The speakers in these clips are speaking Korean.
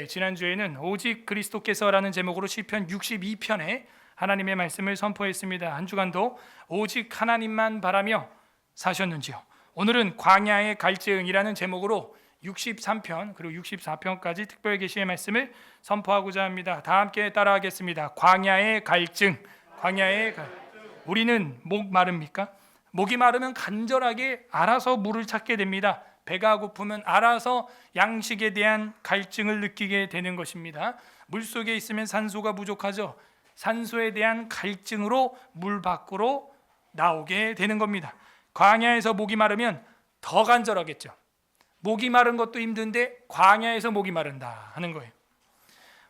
지난주에는 오직 그리스도께서라는 제목으로 시편 62편에 하나님의 말씀을 선포했습니다. 한 주간도 오직 하나님만 바라며 사셨는지요. 오늘은 광야의 갈증이라는 제목으로 63편 그리고 64편까지 특별 계시의 말씀을 선포하고자 합니다. 다 함께 따라하겠습니다. 광야의 갈증, 광야의 우리는 목 마릅니까? 목이 마르면 간절하게 알아서 물을 찾게 됩니다. 배가 고프면 알아서 양식에 대한 갈증을 느끼게 되는 것입니다. 물속에 있으면 산소가 부족하죠. 산소에 대한 갈증으로 물 밖으로 나오게 되는 겁니다. 광야에서 목이 마르면 더 간절하겠죠. 목이 마른 것도 힘든데 광야에서 목이 마른다 하는 거예요.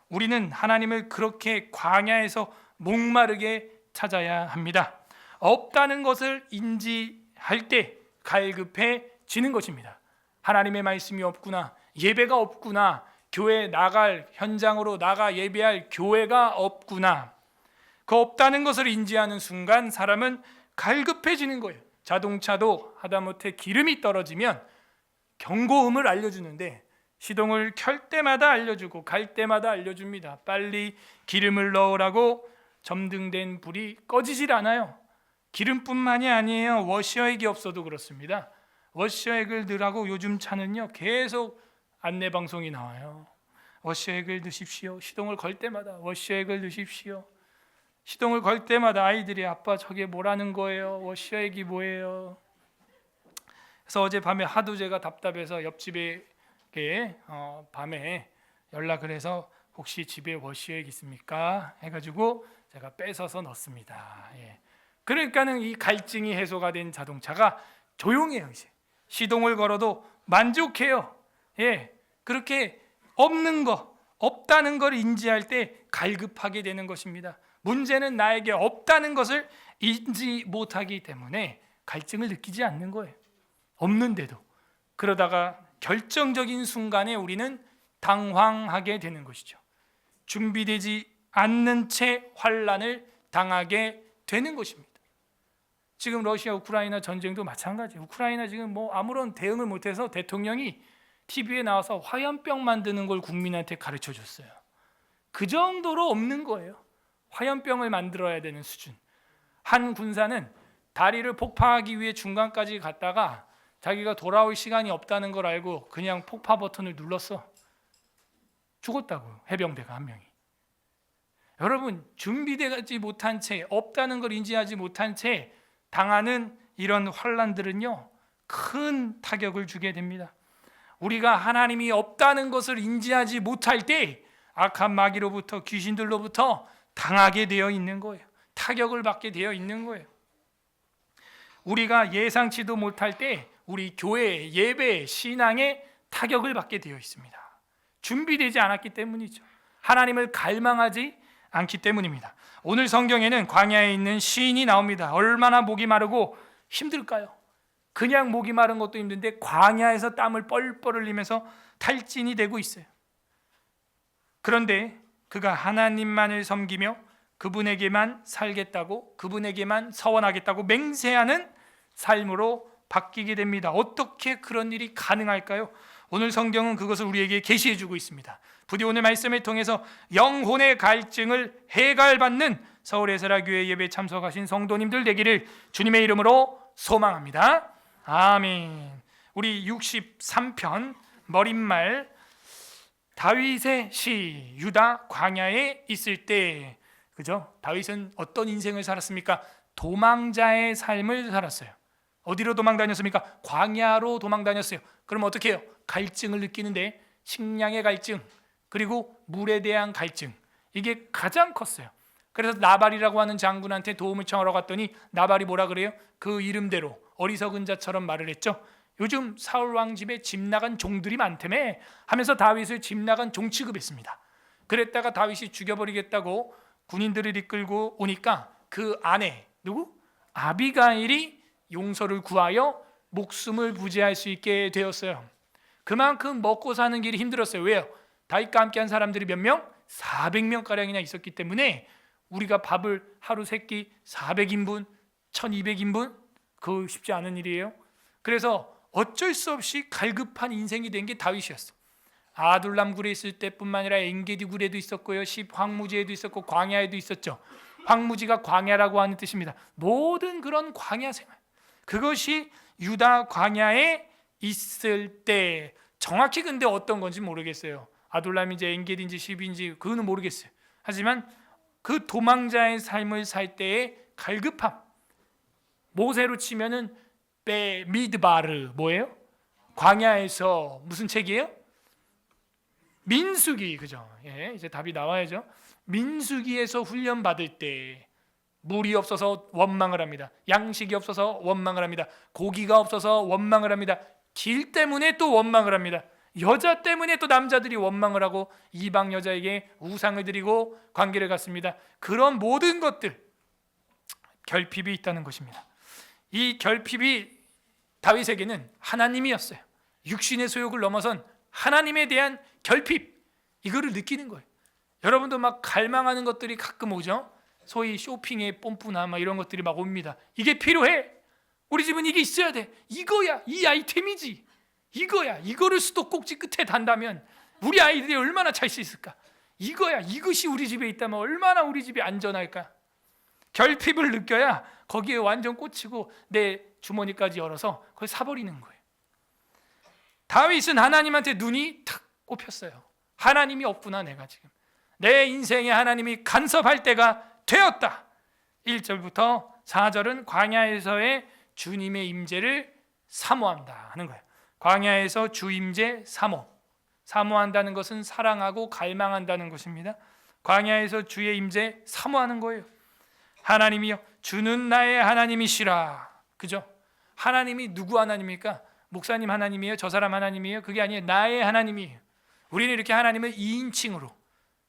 우리는 하나님을 그렇게 광야에서 목마르게 찾아야 합니다. 없다는 것을 인지할 때 갈급해지는 것입니다. 하나님의 말씀이 없구나, 예배가 없구나, 교회 나갈 현장으로 나가 예배할 교회가 없구나, 그 없다는 것을 인지하는 순간 사람은 갈급해지는 거예요. 자동차도 하다못해 기름이 떨어지면 경고음을 알려주는데 시동을 켤 때마다 알려주고 갈 때마다 알려줍니다. 빨리 기름을 넣으라고 점등된 불이 꺼지질 않아요. 기름뿐만이 아니에요. 워셔액이 없어도 그렇습니다. 워셔액을 넣으라고 요즘 차는요 계속 안내방송이 나와요. 워셔액을 넣으십시오. 시동을 걸 때마다 워셔액을 넣으십시오. 시동을 걸 때마다 아이들이 아빠 저게 뭐라는 거예요? 워셔액이 뭐예요? 그래서 어젯밤에 하도 제가 답답해서 옆집에 밤에 연락을 해서 혹시 집에 워셔액 있습니까? 해가지고 제가 뺏어서 넣습니다. 그러니까는 이 갈증이 해소가 된 자동차가 조용해요. 이제 시동을 걸어도 만족해요. 그렇게 없는 거, 없다는 걸 인지할 때 갈급하게 되는 것입니다. 문제는 나에게 없다는 것을 인지 못하기 때문에 갈증을 느끼지 않는 거예요. 없는데도. 그러다가 결정적인 순간에 우리는 당황하게 되는 것이죠. 준비되지 않는 채 환난을 당하게 되는 것입니다. 지금 러시아 우크라이나 전쟁도 마찬가지예요. 우크라이나 지금 아무런 대응을 못해서 대통령이 TV에 나와서 화염병 만드는 걸 국민한테 가르쳐 줬어요. 그 정도로 없는 거예요. 화염병을 만들어야 되는 수준. 한 군사는 다리를 폭파하기 위해 중간까지 갔다가 자기가 돌아올 시간이 없다는 걸 알고 그냥 폭파 버튼을 눌렀어. 죽었다고요. 해병대가 한 명이. 여러분, 준비되지 못한 채, 없다는 걸 인지하지 못한 채 당하는 이런 환난들은요 큰 타격을 주게 됩니다. 우리가 하나님이 없다는 것을 인지하지 못할 때 악한 마귀로부터, 귀신들로부터 당하게 되어 있는 거예요. 타격을 받게 되어 있는 거예요. 우리가 예상치도 못할 때 우리 교회, 예배, 신앙에 타격을 받게 되어 있습니다. 준비되지 않았기 때문이죠. 하나님을 갈망하지 않기 때문입니다. 오늘 성경에는 광야에 있는 시인이 나옵니다. 얼마나 목이 마르고 힘들까요? 그냥 목이 마른 것도 힘든데 광야에서 땀을 뻘뻘 흘리면서 탈진이 되고 있어요. 그런데 그가 하나님만을 섬기며 그분에게만 살겠다고, 그분에게만 서원하겠다고 맹세하는 삶으로 바뀌게 됩니다. 어떻게 그런 일이 가능할까요? 오늘 성경은 그것을 우리에게 계시해 주고 있습니다. 부디 오늘 말씀을 통해서 영혼의 갈증을 해갈받는 서울에세라교회 예배 참석하신 성도님들 되기를 주님의 이름으로 소망합니다. 아멘. 우리 63편 머릿말 다윗의 시 유다 광야에 있을 때, 그죠? 다윗은 어떤 인생을 살았습니까? 도망자의 삶을 살았어요. 어디로 도망 다녔습니까? 광야로 도망 다녔어요. 그럼 어떻게 해요? 갈증을 느끼는데 식량의 갈증, 그리고 물에 대한 갈증, 이게 가장 컸어요. 그래서 나발이라고 하는 장군한테 도움을 청하러 갔더니 나발이 뭐라 그래요? 그 이름대로 어리석은 자처럼 말을 했죠. 요즘 사울 왕 집에 집 나간 종들이 많다며 하면서 다윗을 집 나간 종 취급했습니다. 그랬다가 다윗이 죽여버리겠다고 군인들을 이끌고 오니까 그 아내 누구? 아비가일이 용서를 구하여 목숨을 부지할 수 있게 되었어요. 그만큼 먹고 사는 길이 힘들었어요. 왜요? 다윗과 함께한 사람들이 몇 명? 400명가량이나 있었기 때문에 우리가 밥을 하루 세 끼 400인분, 1200인분? 그거 쉽지 않은 일이에요. 그래서 어쩔 수 없이 갈급한 인생이 된 게 다윗이었어. 아둘람 굴에 있을 때뿐만 아니라 엔게디 굴에도 있었고요, 황무지에도 있었고 광야에도 있었죠. 황무지가 광야라고 하는 뜻입니다. 모든 그런 광야 생활, 그것이 유다 광야에 있을 때 정확히 근데 어떤 건지 모르겠어요. 아둘람인지 엔게디인지 시비인지 그거는 모르겠어요. 하지만 그 도망자의 삶을 살 때의 갈급함, 모세로 치면은 미드바르 뭐예요? 광야에서 무슨 책이에요? 민수기, 그죠? 예, 이제 답이 나와야죠. 민수기에서 훈련 받을 때 물이 없어서 원망을 합니다. 양식이 없어서 원망을 합니다. 고기가 없어서 원망을 합니다. 길 때문에 또 원망을 합니다. 여자 때문에 또 남자들이 원망을 하고 이방 여자에게 우상을 드리고 관계를 갖습니다. 그런 모든 것들, 결핍이 있다는 것입니다. 이 결핍이 다윗에게는 하나님이었어요. 육신의 소욕을 넘어선 하나님에 대한 결핍, 이거를 느끼는 거예요. 여러분도 막 갈망하는 것들이 가끔 오죠. 소위 쇼핑의 뽐뿌나 막 이런 것들이 막 옵니다. 이게 필요해. 우리 집은 이게 있어야 돼. 이거야, 이 아이템이지. 이거야. 이거를 수도꼭지 끝에 단다면 우리 아이들이 얼마나 잘 수 있을까? 이거야. 이것이 우리 집에 있다면 얼마나 우리 집이 안전할까? 결핍을 느껴야 거기에 완전 꽂히고 내 주머니까지 열어서 그걸 사버리는 거예요. 다윗은 하나님한테 눈이 탁 꼽혔어요. 하나님이 없구나, 내가 지금 내 인생에 하나님이 간섭할 때가 되었다. 1절부터 4절은 광야에서의 주님의 임재를 사모한다 하는 거예요. 광야에서 주 임재 사모, 사모한다는 것은 사랑하고 갈망한다는 것입니다. 광야에서 주의 임재 사모하는 거예요. 하나님이여, 주는 나의 하나님이시라. 그죠? 하나님이 누구 하나님입니까? 목사님 하나님이에요? 저 사람 하나님이에요? 그게 아니에요. 나의 하나님이에요. 우리는 이렇게 하나님을 2인칭으로,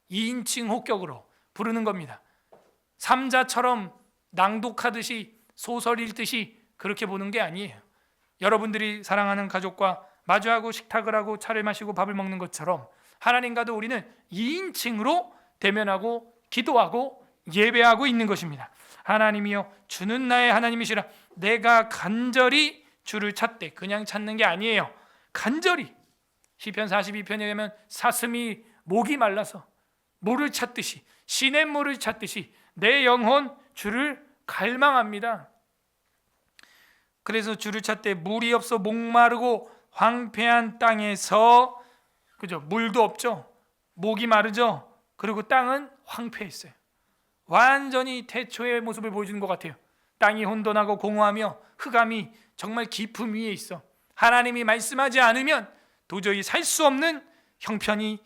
2인칭 호격으로 부르는 겁니다. 삼자처럼 낭독하듯이 소설 읽듯이 그렇게 보는 게 아니에요. 여러분들이 사랑하는 가족과 마주하고 식탁을 하고 차를 마시고 밥을 먹는 것처럼 하나님과도 우리는 2인칭으로 대면하고 기도하고 예배하고 있는 것입니다. 하나님이여, 주는 나의 하나님이시라. 내가 간절히 주를 찾되, 그냥 찾는 게 아니에요. 간절히. 시편 42편에 가면 사슴이 목이 말라서 물을 찾듯이, 시냇물을 찾듯이 내 영혼 주를 갈망합니다. 그래서 주를 찾되 물이 없어 목마르고 황폐한 땅에서, 그죠? 물도 없죠. 목이 마르죠. 그리고 땅은 황폐했어요. 완전히 태초의 모습을 보여주는 것 같아요. 땅이 혼돈하고 공허하며 흑암이 정말 깊음 위에 있어. 하나님이 말씀하지 않으면 도저히 살 수 없는 형편이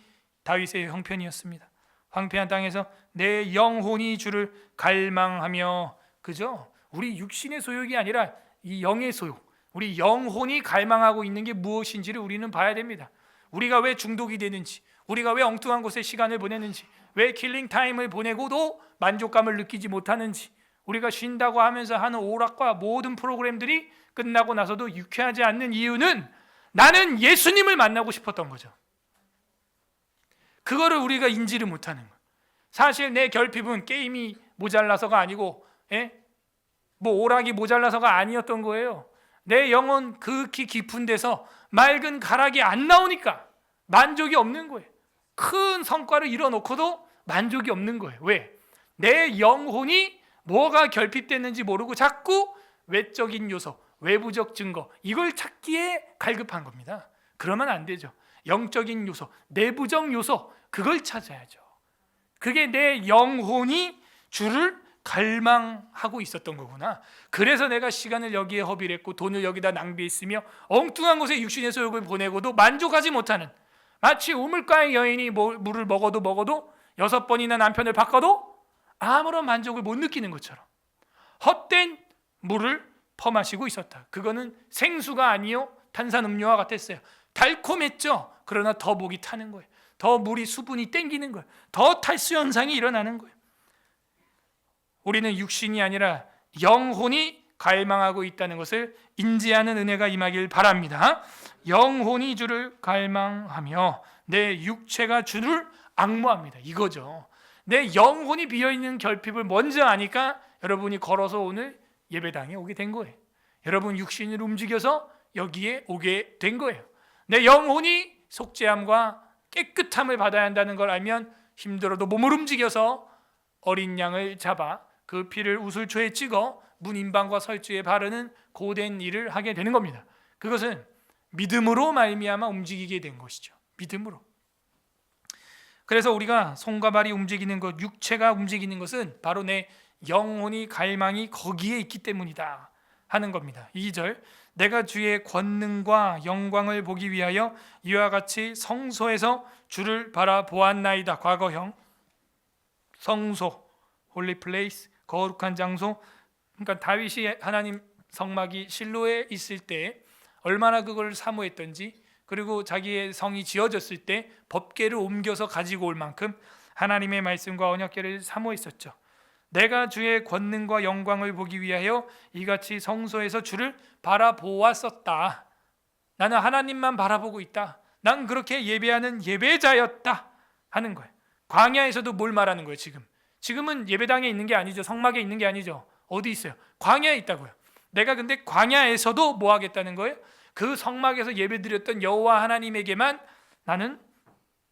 다윗의 형편이었습니다. 황폐한 땅에서 내 영혼이 주를 갈망하며, 그죠? 우리 육신의 소욕이 아니라 이 영의 소욕, 우리 영혼이 갈망하고 있는 게 무엇인지를 우리는 봐야 됩니다. 우리가 왜 중독이 되는지, 우리가 왜 엉뚱한 곳에 시간을 보내는지, 왜 킬링 타임을 보내고도 만족감을 느끼지 못하는지, 우리가 쉰다고 하면서 하는 오락과 모든 프로그램들이 끝나고 나서도 유쾌하지 않는 이유는 나는 예수님을 만나고 싶었던 거죠. 그거를 우리가 인지를 못하는 거예요. 사실 내 결핍은 게임이 모자라서가 아니고 뭐 오락이 모자라서가 아니었던 거예요. 내 영혼 극히 깊은 데서 맑은 가락이 안 나오니까 만족이 없는 거예요. 큰 성과를 이뤄놓고도 만족이 없는 거예요. 왜? 내 영혼이 뭐가 결핍됐는지 모르고 자꾸 외적인 요소, 외부적 증거, 이걸 찾기에 갈급한 겁니다. 그러면 안 되죠. 영적인 요소, 내부적 요소, 그걸 찾아야죠. 그게 내 영혼이 주를 갈망하고 있었던 거구나. 그래서 내가 시간을 여기에 허비를 했고 돈을 여기다 낭비했으며 엉뚱한 곳에 육신의 소욕을 보내고도 만족하지 못하는, 마치 우물가의 여인이 물을 먹어도 6번이나 남편을 바꿔도 아무런 만족을 못 느끼는 것처럼 헛된 물을 퍼마시고 있었다. 그거는 생수가 아니요 탄산음료와 같았어요. 달콤했죠. 그러나 더 목이 타는 거예요. 더 물이 수분이 땡기는 거예요. 더 탈수 현상이 일어나는 거예요. 우리는 육신이 아니라 영혼이 갈망하고 있다는 것을 인지하는 은혜가 임하길 바랍니다. 영혼이 주를 갈망하며 내 육체가 주를 앙모합니다. 이거죠. 내 영혼이 비어있는 결핍을 먼저 아니까 여러분이 걸어서 오늘 예배당에 오게 된 거예요. 여러분 육신을 움직여서 여기에 오게 된 거예요. 내 영혼이 속죄함과 깨끗함을 받아야 한다는 걸 알면 힘들어도 몸을 움직여서 어린 양을 잡아 그 피를 우슬초에 찍어 문 인방과 설주에 바르는 고된 일을 하게 되는 겁니다. 그것은 믿음으로 말미암아 움직이게 된 것이죠. 믿음으로. 그래서 우리가 손과 발이 움직이는 것, 육체가 움직이는 것은 바로 내 영혼이 갈망이 거기에 있기 때문이다 하는 겁니다. 2절, 내가 주의 권능과 영광을 보기 위하여 이와 같이 성소에서 주를 바라보았나이다. 과거형. 성소, 홀리 플레이스, 거룩한 장소. 그러니까 다윗이 하나님 성막이 실로에 있을 때 얼마나 그걸 사모했던지, 그리고 자기의 성이 지어졌을 때 법궤를 옮겨서 가지고 올 만큼 하나님의 말씀과 언약궤를 사모했었죠. 내가 주의 권능과 영광을 보기 위하여 이같이 성소에서 주를 바라보았었다. 나는 하나님만 바라보고 있다. 난 그렇게 예배하는 예배자였다 하는 거예요. 광야에서도 뭘 말하는 거예요? 지금은 예배당에 있는 게 아니죠. 성막에 있는 게 아니죠. 어디 있어요? 광야에 있다고요. 내가 근데 광야에서도 뭐 하겠다는 거예요? 그 성막에서 예배드렸던 여호와 하나님에게만 나는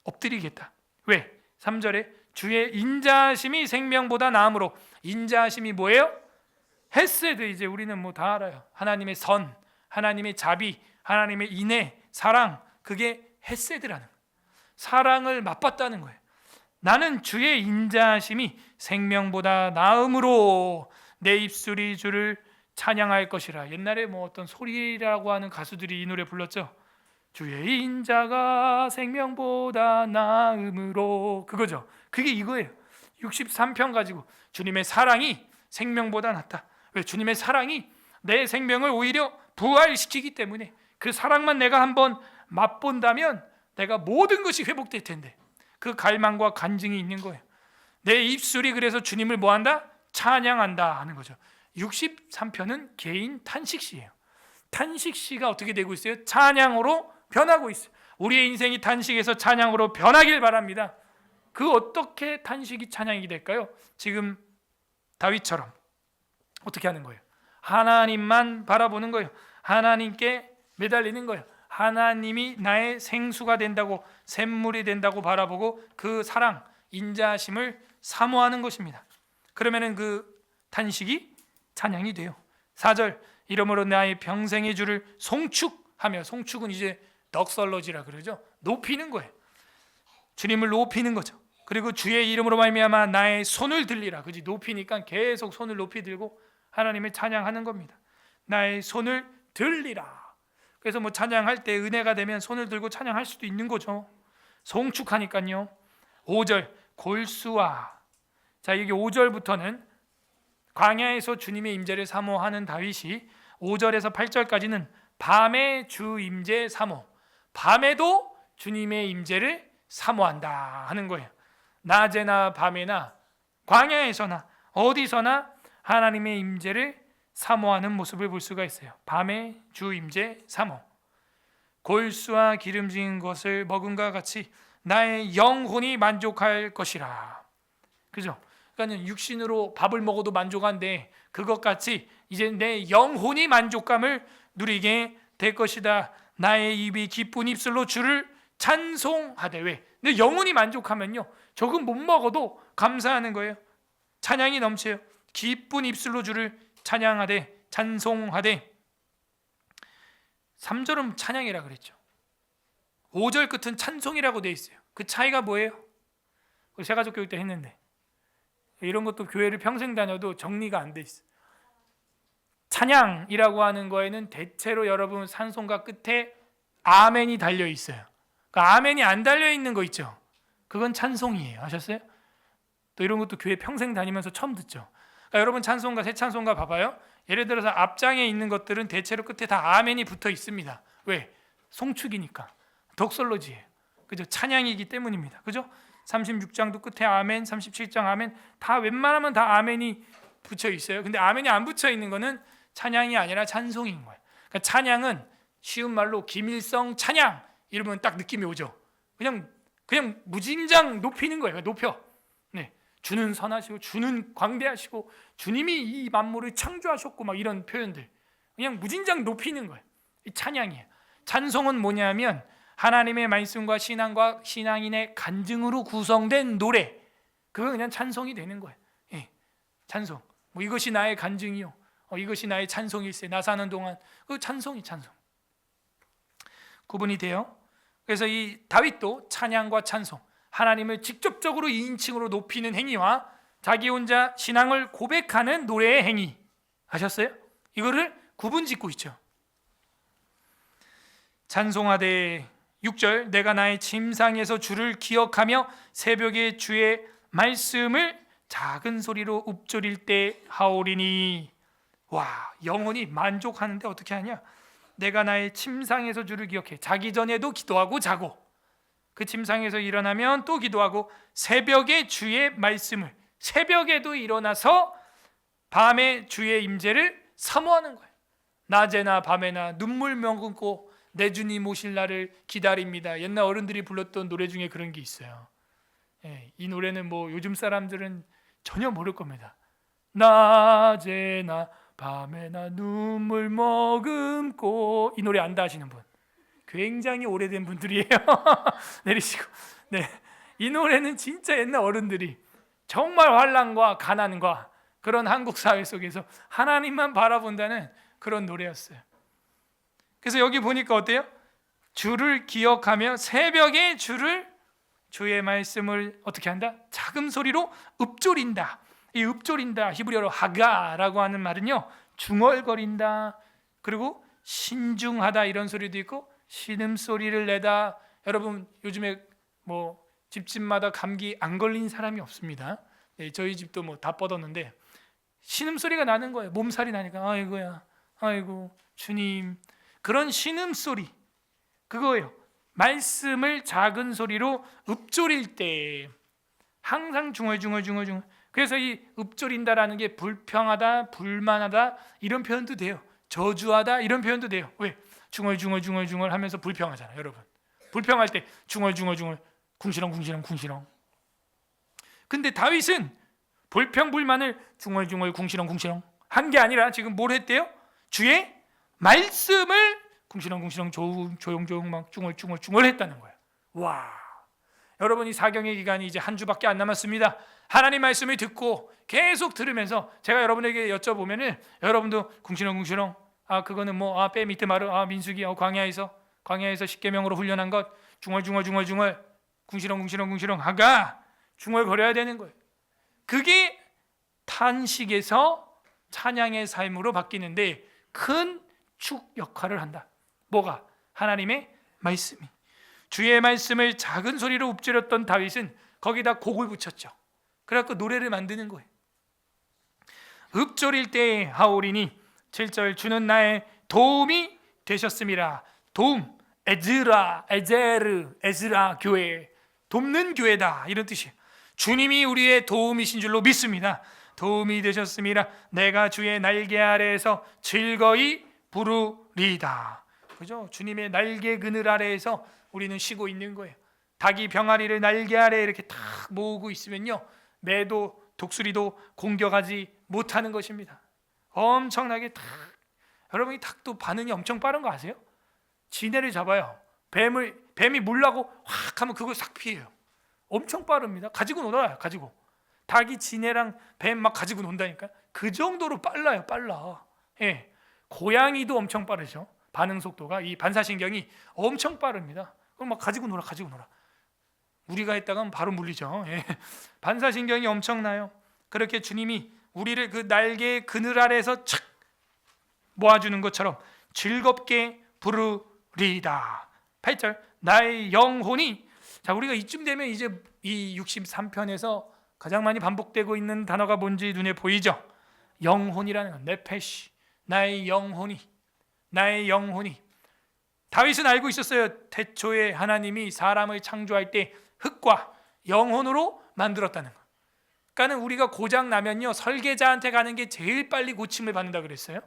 엎드리겠다. 왜? 3절에 주의 인자하심이 생명보다 나음으로. 인자하심이 뭐예요? 헤세드. 이제 우리는 뭐 다 알아요. 하나님의 선, 하나님의 자비, 하나님의 인애, 사랑. 그게 헤세드라는 거예요. 사랑을 맛봤다는 거예요. 나는 주의 인자하심이 생명보다 나음으로 내 입술이 주를 찬양할 것이라. 옛날에 뭐 어떤 소리라고 하는 가수들이 이 노래 불렀죠. 주의 인자가 생명보다 나음으로. 그거죠. 그게 이거예요. 63편 가지고 주님의 사랑이 생명보다 낫다. 왜? 주님의 사랑이 내 생명을 오히려 부활시키기 때문에. 그 사랑만 내가 한번 맛본다면 내가 모든 것이 회복될 텐데, 그 갈망과 간증이 있는 거예요. 내 입술이 그래서 주님을 뭐한다? 찬양한다 하는 거죠. 63편은 개인 탄식시예요. 탄식시가 어떻게 되고 있어요? 찬양으로 변하고 있어요. 우리의 인생이 탄식에서 찬양으로 변하길 바랍니다. 그 어떻게 탄식이 찬양이 될까요? 지금 다윗처럼 어떻게 하는 거예요? 하나님만 바라보는 거예요. 하나님께 매달리는 거예요. 하나님이 나의 생수가 된다고, 샘물이 된다고 바라보고 그 사랑, 인자하심을 사모하는 것입니다. 그러면은 그 탄식이 찬양이 돼요. 4절, 이러므로 나의 평생의 주를 송축하며. 송축은 이제 덕설러지라 그러죠. 높이는 거예요. 주님을 높이는 거죠. 그리고 주의 이름으로 말미암아 나의 손을 들리라. 그지? 높이니까 계속 손을 높이 들고 하나님을 찬양하는 겁니다. 나의 손을 들리라. 그래서 뭐 찬양할 때 은혜가 되면 손을 들고 찬양할 수도 있는 거죠. 송축하니까요. 5절, 골수아. 자, 여기 5절부터는 광야에서 주님의 임재를 사모하는 다윗이 5절에서 8절까지는 밤의 주 임재 사모. 밤에도 주님의 임재를 사모한다 하는 거예요. 낮에나 밤에나 광야에서나 어디서나 하나님의 임재를 사모하는 모습을 볼 수가 있어요. 밤의 주 임재 사모. 골수와 기름진 것을 먹음과 같이 나의 영혼이 만족할 것이라. 그죠? 그러니까 육신으로 밥을 먹어도 만족한데 그것 같이 이제 내 영혼이 만족감을 누리게 될 것이다. 나의 입이 기쁜 입술로 주를 찬송하되. 왜? 내 영혼이 만족하면요, 조금 못 먹어도 감사하는 거예요. 찬양이 넘쳐요. 기쁜 입술로 주를 찬양하되, 찬송하되. 3절은 찬양이라 그랬죠. 5절 끝은 찬송이라고 돼 있어요. 그 차이가 뭐예요? 세가족 교육 때 했는데 이런 것도 교회를 평생 다녀도 정리가 안 돼 있어요. 찬양이라고 하는 거에는 대체로 여러분 찬송가 끝에 아멘이 달려 있어요. 그러니까 아멘이 안 달려 있는 거 있죠. 그건 찬송이에요. 아셨어요? 또 이런 것도 교회 평생 다니면서 처음 듣죠. 그러니까 여러분 찬송가, 새 찬송가 봐봐요. 예를 들어서 앞장에 있는 것들은 대체로 끝에 다 아멘이 붙어 있습니다. 왜? 송축이니까. 덕설로지예요. 그죠? 찬양이기 때문입니다. 그죠? 36장도 끝에 아멘, 37장 아멘, 다 웬만하면 다 아멘이 붙여 있어요. 근데 아멘이 안 붙여 있는 거는 찬양이 아니라 찬송인 거예요. 그러니까 찬양은 쉬운 말로 김일성 찬양 이러면 딱 느낌이 오죠. 그냥 무진장 높이는 거예요. 높여. 네. 주는 선하시고 주는 광대하시고 주님이 이 만물을 창조하셨고 막 이런 표현들. 그냥 무진장 높이는 거예요. 이 찬양이에요. 찬송은 뭐냐면 하나님의 말씀과 신앙인의 간증으로 구성된 노래, 그거 그냥 찬송이 되는 거예요. 예, 찬송. 뭐 이것이 나의 간증이요, 이것이 나의 찬송일세. 나 사는 동안 그 찬송이 찬송. 구분이 돼요. 그래서 이 다윗도 찬양과 찬송, 하나님을 직접적으로 2인칭으로 높이는 행위와 자기 혼자 신앙을 고백하는 노래의 행위, 아셨어요? 이거를 구분짓고 있죠. 찬송하되 6절, 내가 나의 침상에서 주를 기억하며 새벽에 주의 말씀을 작은 소리로 읊조릴 때 하오리니. 와, 영혼이 만족하는데 어떻게 하냐? 내가 나의 침상에서 주를 기억해. 자기 전에도 기도하고 자고, 그 침상에서 일어나면 또 기도하고, 새벽에 주의 말씀을, 새벽에도 일어나서 밤에 주의 임재를 사모하는 거예요. 낮에나 밤에나 눈물 머금고 내 주님 오실 날을 기다립니다. 옛날 어른들이 불렀던 노래 중에 그런 게 있어요. 이 노래는 뭐 요즘 사람들은 전혀 모를 겁니다. 낮에나 밤에나 눈물 머금고. 이 노래 안다 하시는 분 굉장히 오래된 분들이에요. 내리시고. 네, 이 노래는 진짜 옛날 어른들이 정말 환난과 가난과 그런 한국 사회 속에서 하나님만 바라본다는 그런 노래였어요. 그래서 여기 보니까 어때요? 주를 기억하며 새벽에 주의 말씀을 어떻게 한다? 작은 소리로 읊조린다. 이 읊조린다, 히브리어로 하가라고 하는 말은요, 중얼거린다, 그리고 신중하다 이런 소리도 있고 신음소리를 내다. 여러분 요즘에 뭐 집집마다 감기 안 걸린 사람이 없습니다. 네, 저희 집도 뭐 다 뻗었는데 신음소리가 나는 거예요. 몸살이 나니까 아이고야, 아이고 주님. 그런 신음소리, 그거예요. 말씀을 작은 소리로 읊조릴 때 항상 중얼중얼. 그래서 이 읊조린다라는 게 불평하다, 불만하다 이런 표현도 돼요. 저주하다 이런 표현도 돼요. 왜? 중얼 하면서 불평하잖아요. 여러분 불평할 때 중얼 궁시렁. 근데 다윗은 불평 불만을 중얼 궁시렁 한 게 아니라 지금 뭘 했대요? 주의 말씀을 궁시렁 조용 막 중얼 했다는 거예요. 와, 여러분 이 사경의 기간이 이제 한 주밖에 안 남았습니다. 하나님 말씀을 듣고 계속 들으면서 제가 여러분에게 여쭤보면은 여러분도 궁시렁 그거는 뭐 뼈 밑에 마르 민수기 광야에서 십계명으로 훈련한 것 중얼 궁시렁 하가 중얼거려야 되는 거예요. 그게 탄식에서 찬양의 삶으로 바뀌는데 큰 축 역할을 한다. 뭐가? 하나님의 말씀이. 주의 말씀을 작은 소리로 읊조렸던 다윗은 거기다 곡을 붙였죠. 그래서 노래를 만드는 거예요. 읊조릴 때에 하오리니. 7절, 주는 나의 도움이 되셨음이라. 도움, 에즈라 교회, 돕는 교회다 이런 뜻이에요. 주님이 우리의 도움이신 줄로 믿습니다. 도움이 되셨음이라. 내가 주의 날개 아래에서 즐거이 부르리이다. 그죠? 주님의 날개 그늘 아래에서 우리는 쉬고 있는 거예요. 닭이 병아리를 날개 아래 이렇게 탁 모으고 있으면요, 매도 독수리도 공격하지 못하는 것입니다. 엄청나게 탁. 여러분 이 닭도 반응이 엄청 빠른 거 아세요? 지네를 잡아요. 뱀이 물라고 확 하면 그걸 싹 피해요. 엄청 빠릅니다. 가지고 놀아요. 가지고. 닭이 지네랑 뱀 막 가지고 논다니까. 그 정도로 빨라요. 빨라. 예. 고양이도 엄청 빠르죠. 반응 속도가, 이 반사신경이 엄청 빠릅니다. 그럼 막 가지고 놀아. 우리가 했다가 바로 물리죠. 예. 반사신경이 엄청나요. 그렇게 주님이 우리를 그 날개의 그늘 아래에서 착 모아주는 것처럼 즐겁게 부르리이다. 8절, 나의 영혼이. 자, 우리가 이쯤 되면 이제 이 63편에서 가장 많이 반복되고 있는 단어가 뭔지 눈에 보이죠? 영혼이라는 건 네페시. 나의 영혼이. 다윗은 알고 있었어요. 태초에 하나님이 사람을 창조할 때 흙과 영혼으로 만들었다는 거. 그러니까 우리가 고장 나면요, 설계자한테 가는 게 제일 빨리 고침을 받는다 그랬어요.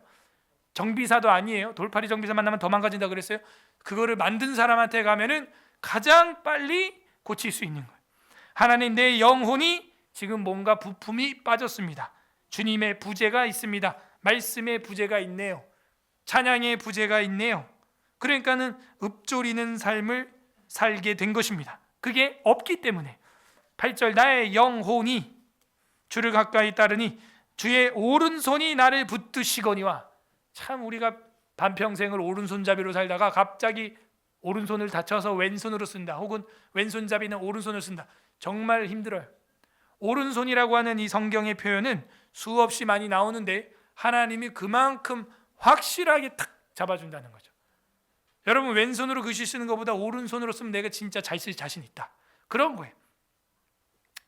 정비사도 아니에요. 돌팔이 정비사 만나면 더 망가진다 그랬어요. 그거를 만든 사람한테 가면은 가장 빨리 고칠 수 있는 거예요. 하나님, 내 영혼이 지금 뭔가 부품이 빠졌습니다. 주님의 부재가 있습니다. 말씀의 부재가 있네요. 찬양의 부재가 있네요. 그러니까는 읊조리는 삶을 살게 된 것입니다. 그게 없기 때문에 8절 나의 영혼이 주를 가까이 따르니 주의 오른손이 나를 붙드시거니와. 참 우리가 반평생을 오른손잡이로 살다가 갑자기 오른손을 다쳐서 왼손으로 쓴다, 혹은 왼손잡이는 오른손을 쓴다. 정말 힘들어요. 오른손이라고 하는 이 성경의 표현은 수없이 많이 나오는데 하나님이 그만큼 확실하게 탁 잡아준다는 거죠. 여러분, 왼손으로 글씨 쓰는 것보다 오른손으로 쓰면 내가 진짜 잘 쓸 자신 있다, 그런 거예요.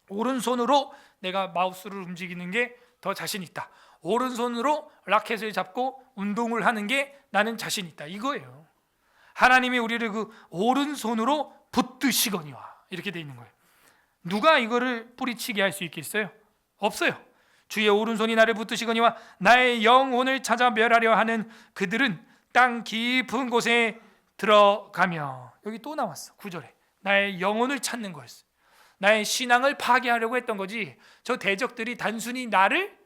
오른손으로 내가 마우스를 움직이는 게 더 자신 있다, 오른손으로 라켓을 잡고 운동을 하는 게 나는 자신 있다, 이거예요. 하나님이 우리를 그 오른손으로 붙드시거니와 이렇게 돼 있는 거예요. 누가 이거를 뿌리치게 할 수 있겠어요? 없어요. 주의 오른손이 나를 붙드시거니와 나의 영혼을 찾아 멸하려 하는 그들은 땅 깊은 곳에 들어가며. 여기 또 나왔어, 9절에. 나의 영혼을 찾는 거였어. 나의 신앙을 파괴하려고 했던 거지. 저 대적들이 단순히 나를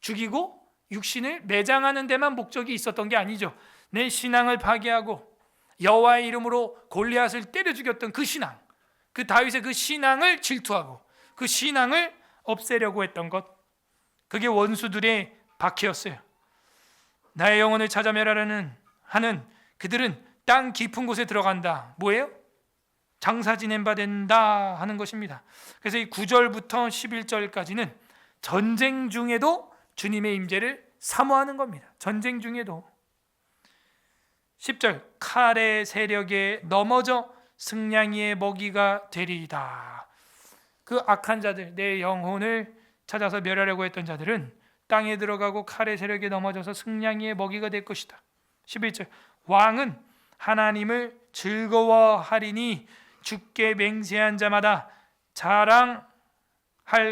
죽이고 육신을 매장하는 데만 목적이 있었던 게 아니죠. 내 신앙을 파괴하고 여호와의 이름으로 골리앗을 때려 죽였던 그 신앙, 그 다윗의 그 신앙을 질투하고 그 신앙을 없애려고 했던 것, 그게 원수들의 박해였어요. 나의 영혼을 찾아 멸하려는 하는 그들은 땅 깊은 곳에 들어간다. 뭐예요? 장사 지낸 바 된다 하는 것입니다. 그래서 이 9절부터 11절까지는 전쟁 중에도 주님의 임재를 사모하는 겁니다. 전쟁 중에도. 10절 칼의 세력에 넘어져 승냥이의 먹이가 되리이다. 그 악한 자들, 내 영혼을 찾아서 멸하려고 했던 자들은 땅에 들어가고 칼의 세력에 넘어져서 승냥이의 먹이가 될 것이다. 11절 왕은 하나님을 즐거워하리니 주께 맹세한 자마다 자랑할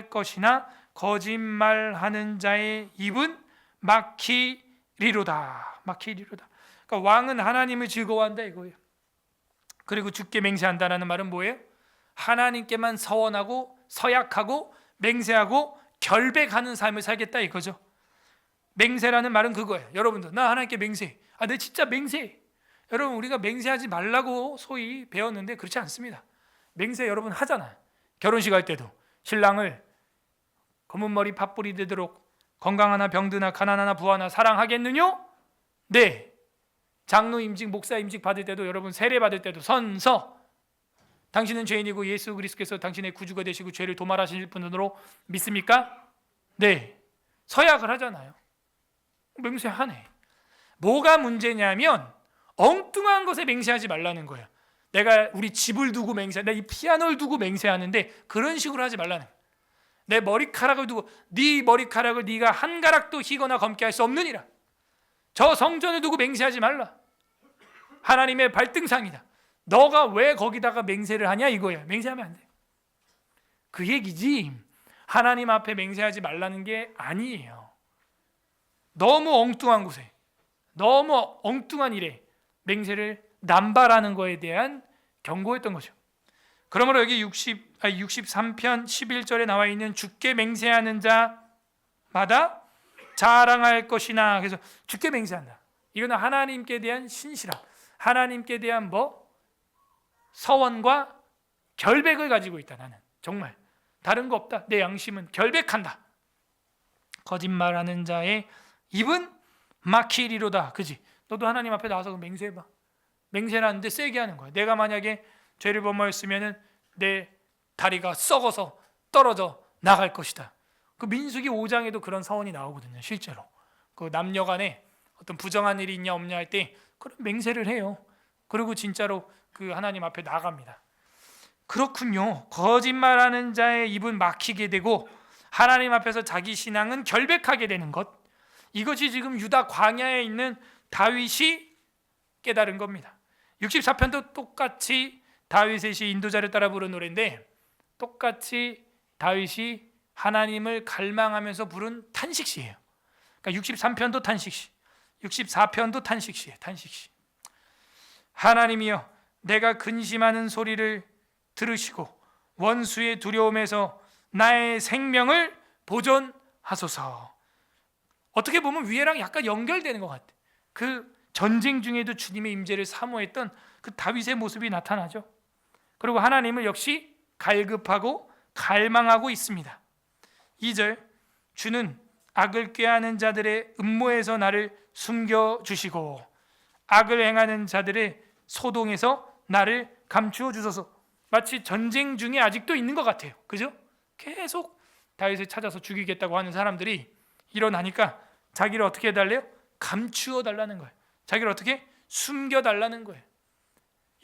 것이나 거짓말하는 자의 입은 막히리로다. 막히리로다. 그러니까 왕은 하나님을 즐거워한다 이거예요. 그리고 주께 맹세한다라는 말은 뭐예요? 하나님께만 서원하고 서약하고 맹세하고 결백하는 삶을 살겠다 이거죠. 맹세라는 말은 그거예요. 여러분들, 나 하나님께 맹세. 내 진짜 맹세. 여러분, 우리가 맹세하지 말라고 소위 배웠는데 그렇지 않습니다. 맹세 여러분 하잖아요. 결혼식 할 때도 신랑을 검은 머리 팥불이 되도록 건강하나 병드나 가난하나 부하나 사랑하겠느뇨? 네. 장로 임직, 목사 임직 받을 때도, 여러분 세례 받을 때도 선서 당신은 죄인이고 예수 그리스도께서 당신의 구주가 되시고 죄를 도말하실 분으로 믿습니까? 네. 서약을 하잖아요. 맹세하네. 뭐가 문제냐면 엉뚱한 것에 맹세하지 말라는 거예요. 내가 우리 집을 두고 맹세, 이 피아노를 두고 맹세하는데 그런 식으로 하지 말라는 거예요. 내 머리카락을 두고 네 머리카락을 네가 한 가락도 희거나 검게 할 수 없느니라. 저 성전을 두고 맹세하지 말라. 하나님의 발등상이다. 너가 왜 거기다가 맹세를 하냐 이거야. 맹세하면 안 돼. 그 얘기지. 하나님 앞에 맹세하지 말라는 게 아니에요. 너무 엉뚱한 곳에, 너무 엉뚱한 일에 맹세를 남발하는 거에 대한 경고였던 거죠. 그러므로 여기 63편 11절에 나와 있는 주께 맹세하는 자마다 자랑할 것이나, 그래서 주께 맹세한다. 이거는 하나님께 대한 신실함, 하나님께 대한 서원과 결백을 가지고 있다. 나는 정말 다른 거 없다. 내 양심은 결백한다. 거짓말하는 자의 입은 막히리로다. 그지? 너도 하나님 앞에 나와서 맹세해봐. 맹세하는데 세게 하는 거야. 내가 만약에 죄를 범하였으면 내 다리가 썩어서 떨어져 나갈 것이다. 그 민수기 5장에도 그런 서원이 나오거든요. 실제로 그 남녀간에 어떤 부정한 일이 있냐 없냐 할 때 그런 맹세를 해요. 그리고 진짜로 그 하나님 앞에 나갑니다. 그렇군요. 거짓말하는 자의 입은 막히게 되고 하나님 앞에서 자기 신앙은 결백하게 되는 것, 이것이 지금 유다 광야에 있는 다윗이 깨달은 겁니다. 64편도 똑같이 다윗의 시 인도자를 따라 부른 노래인데, 똑같이 다윗이 하나님을 갈망하면서 부른 탄식시예요. 그러니까 63편도 탄식시, 64편도 탄식시예요. 탄식시. 하나님이여, 내가 근심하는 소리를 들으시고 원수의 두려움에서 나의 생명을 보존하소서. 어떻게 보면 위에랑 약간 연결되는 것 같아. 그 전쟁 중에도 주님의 임재를 사모했던 그 다윗의 모습이 나타나죠. 그리고 하나님을 역시 갈급하고 갈망하고 있습니다. 2절, 주는 악을 꾀하는 자들의 음모에서 나를 숨겨주시고 악을 행하는 자들의 소동에서 나를 감추어 주소서. 마치 전쟁 중에 아직도 있는 것 같아요. 그죠? 계속 다윗을 찾아서 죽이겠다고 하는 사람들이 일어나니까 자기를 어떻게 해달래요? 감추어 달라는 거예요. 자기를 어떻게? 숨겨달라는 거예요.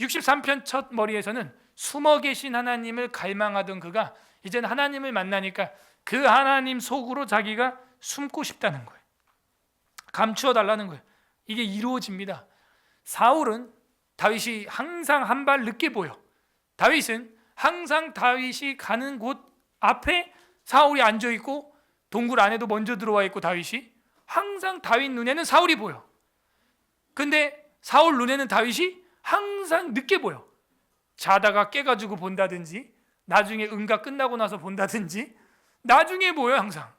63편 첫 머리에서는 숨어 계신 하나님을 갈망하던 그가 이제는 하나님을 만나니까 그 하나님 속으로 자기가 숨고 싶다는 거예요. 감추어 달라는 거예요. 이게 이루어집니다. 사울은 다윗이 항상 한 발 늦게 보여. 다윗은 항상 다윗이 가는 곳 앞에 사울이 앉아 있고 동굴 안에도 먼저 들어와 있고 다윗이 항상 다윗 눈에는 사울이 보여. 근데 사울 눈에는 다윗이 항상 늦게 보여. 자다가 깨가지고 본다든지 나중에 응가 끝나고 나서 본다든지 나중에 보여. 항상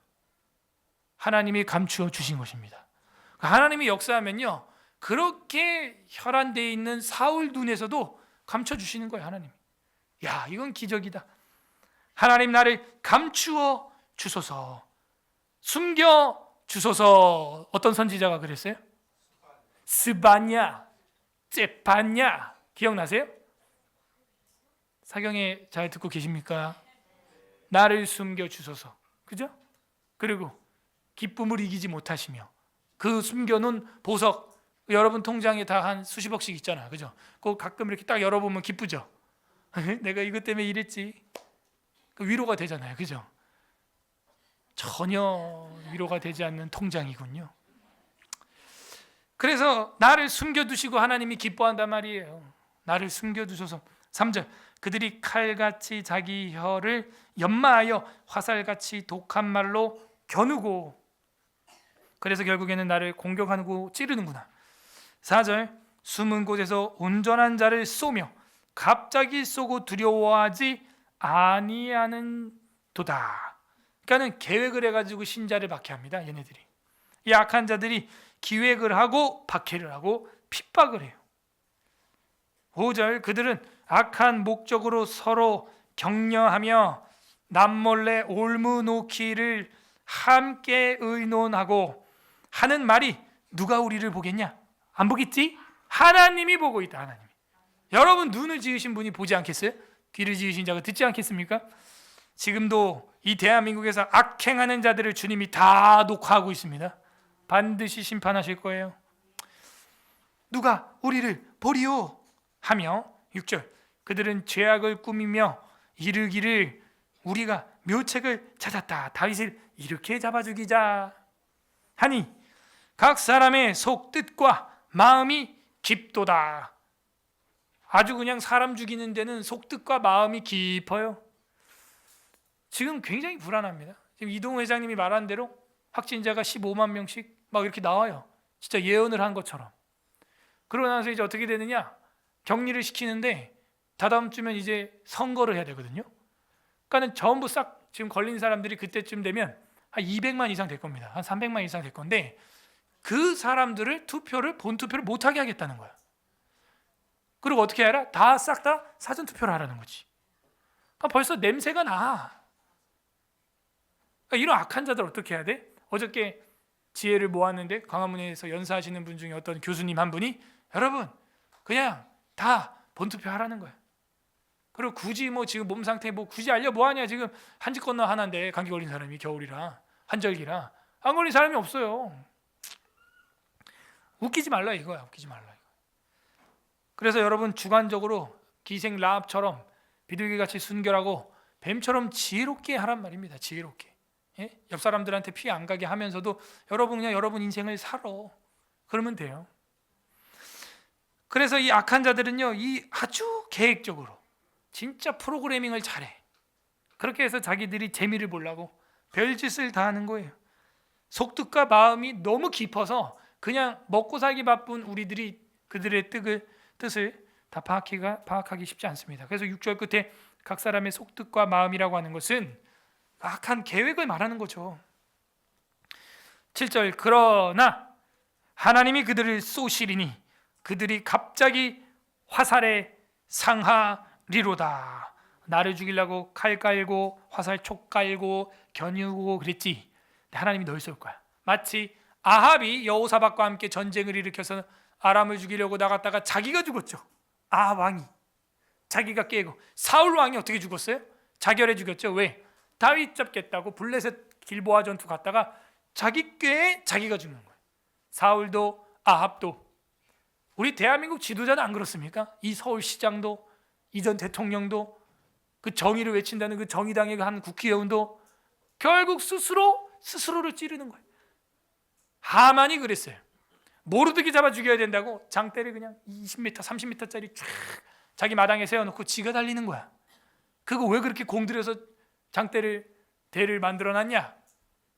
하나님이 감추어 주신 것입니다. 하나님이 역사하면요 그렇게 혈안되어 있는 사울 눈에서도 감춰주시는 거예요. 하나님. 야, 이건 기적이다. 하나님 나를 감추어 주소서, 숨겨 주소서. 어떤 선지자가 그랬어요? 스바냐, 째파냐. 기억나세요? 사경에 잘 듣고 계십니까? 나를 숨겨 주소서. 그죠? 그리고 기쁨을 이기지 못하시며 그 숨겨놓은 보석, 여러분 통장에 다 한 수십억씩 있잖아요. 그죠? 그거 가끔 이렇게 딱 열어보면 기쁘죠? 내가 이것 때문에 이랬지. 위로가 되잖아요. 그죠? 전혀 위로가 되지 않는 통장이군요. 그래서 나를 숨겨두시고 하나님이 기뻐한단 말이에요. 나를 숨겨두셔서. 3절, 그들이 칼같이 자기 혀를 연마하여 화살같이 독한 말로 겨누고, 그래서 결국에는 나를 공격하고 찌르는구나. 4절, 숨은 곳에서 온전한 자를 쏘며 갑자기 쏘고 두려워하지 아니하는 도다. 그러니까는 계획을 해가지고 신자를 박해합니다. 얘네들이. 이 악한 자들이 기획을 하고 박해를 하고 핍박을 해요. 5절, 그들은 악한 목적으로 서로 격려하며 남몰래 올무놓기를 함께 의논하고 하는 말이, 누가 우리를 보겠냐? 안 보겠지? 하나님이 보고 있다. 하나님이. 여러분, 눈을 지으신 분이 보지 않겠어요? 귀를 지으신 자가 듣지 않겠습니까? 지금도 이 대한민국에서 악행하는 자들을 주님이 다 녹화하고 있습니다. 반드시 심판하실 거예요. 누가 우리를 보리오 하며. 6절, 그들은 죄악을 꾸미며 이르기를 우리가 묘책을 찾았다. 다윗을 이렇게 잡아 죽이자 하니 각 사람의 속뜻과 마음이 깊도다. 아주 그냥 사람 죽이는 데는 속뜻과 마음이 깊어요. 지금 굉장히 불안합니다. 지금 이동우 회장님이 말한 대로 확진자가 15만 명씩 막 이렇게 나와요. 진짜 예언을 한 것처럼. 그러고 나서 이제 어떻게 되느냐? 격리를 시키는데 다다음 주면 이제 선거를 해야 되거든요. 그러니까 전부 싹 지금 걸린 사람들이 그때쯤 되면 한 200만 이상 될 겁니다. 한 300만 이상 될 건데 그 사람들을 본투표를 못하게 하겠다는 거야. 그리고 어떻게 하라? 다 싹 다 사전투표를 하라는 거지. 그러니까 벌써 냄새가 나. 그러니까 이런 악한 자들 어떻게 해야 돼? 어저께 지혜를 모았는데 광화문에서 연사하시는 분 중에 어떤 교수님 한 분이, 여러분 그냥 다 본투표 하라는 거야. 그리고 굳이 뭐 지금 몸 상태 뭐 굳이 알려 뭐하냐. 지금 한 집 건너 하나인데 감기 걸린 사람이 겨울이라 한절기라 안 걸린 사람이 없어요. 웃기지 말라 이거야. 웃기지 말라 이거. 그래서 여러분 주관적으로 기생 라합처럼 비둘기같이 순결하고 뱀처럼 지혜롭게 하란 말입니다. 지혜롭게. 예? 옆 사람들한테 피해 안 가게 하면서도 여러분 그냥 여러분 인생을 살아. 그러면 돼요. 그래서 이 악한 자들은요, 이 아주 계획적으로 진짜 프로그래밍을 잘해. 그렇게 해서 자기들이 재미를 보려고 별짓을 다 하는 거예요. 속뜻과 마음이 너무 깊어서 그냥 먹고 살기 바쁜 우리들이 그들의 뜻을 다 파악하기 쉽지 않습니다. 그래서 6절 끝에 각 사람의 속뜻과 마음이라고 하는 것은 악한 계획을 말하는 거죠. 7절, 그러나 하나님이 그들을 쏘시리니 그들이 갑자기 화살에 상하리로다. 나를 죽이려고 칼 깔고 화살 촉 깔고 겨누고 그랬지. 하나님이 널 쏠 거야. 마치 아합이 여호사밧과 함께 전쟁을 일으켜서 아람을 죽이려고 나갔다가 자기가 죽었죠. 아합 왕이 자기가 깨고. 사울 왕이 어떻게 죽었어요? 자결해 죽였죠. 왜? 다윗 잡겠다고 블레셋 길보아 전투 갔다가 자기 꾀에 자기가 죽는 거예요. 사울도 아합도. 우리 대한민국 지도자는 안 그렇습니까? 이 서울시장도, 이전 대통령도, 그 정의를 외친다는 그 정의당의 한 국회의원도 결국 스스로를 찌르는 거예요. 하만이 그랬어요. 모르드기 잡아 죽여야 된다고 장대를 그냥 20m, 30m짜리 쫙 자기 마당에 세워놓고 지가 달리는 거야. 그거 왜 그렇게 공들여서 대를 만들어놨냐?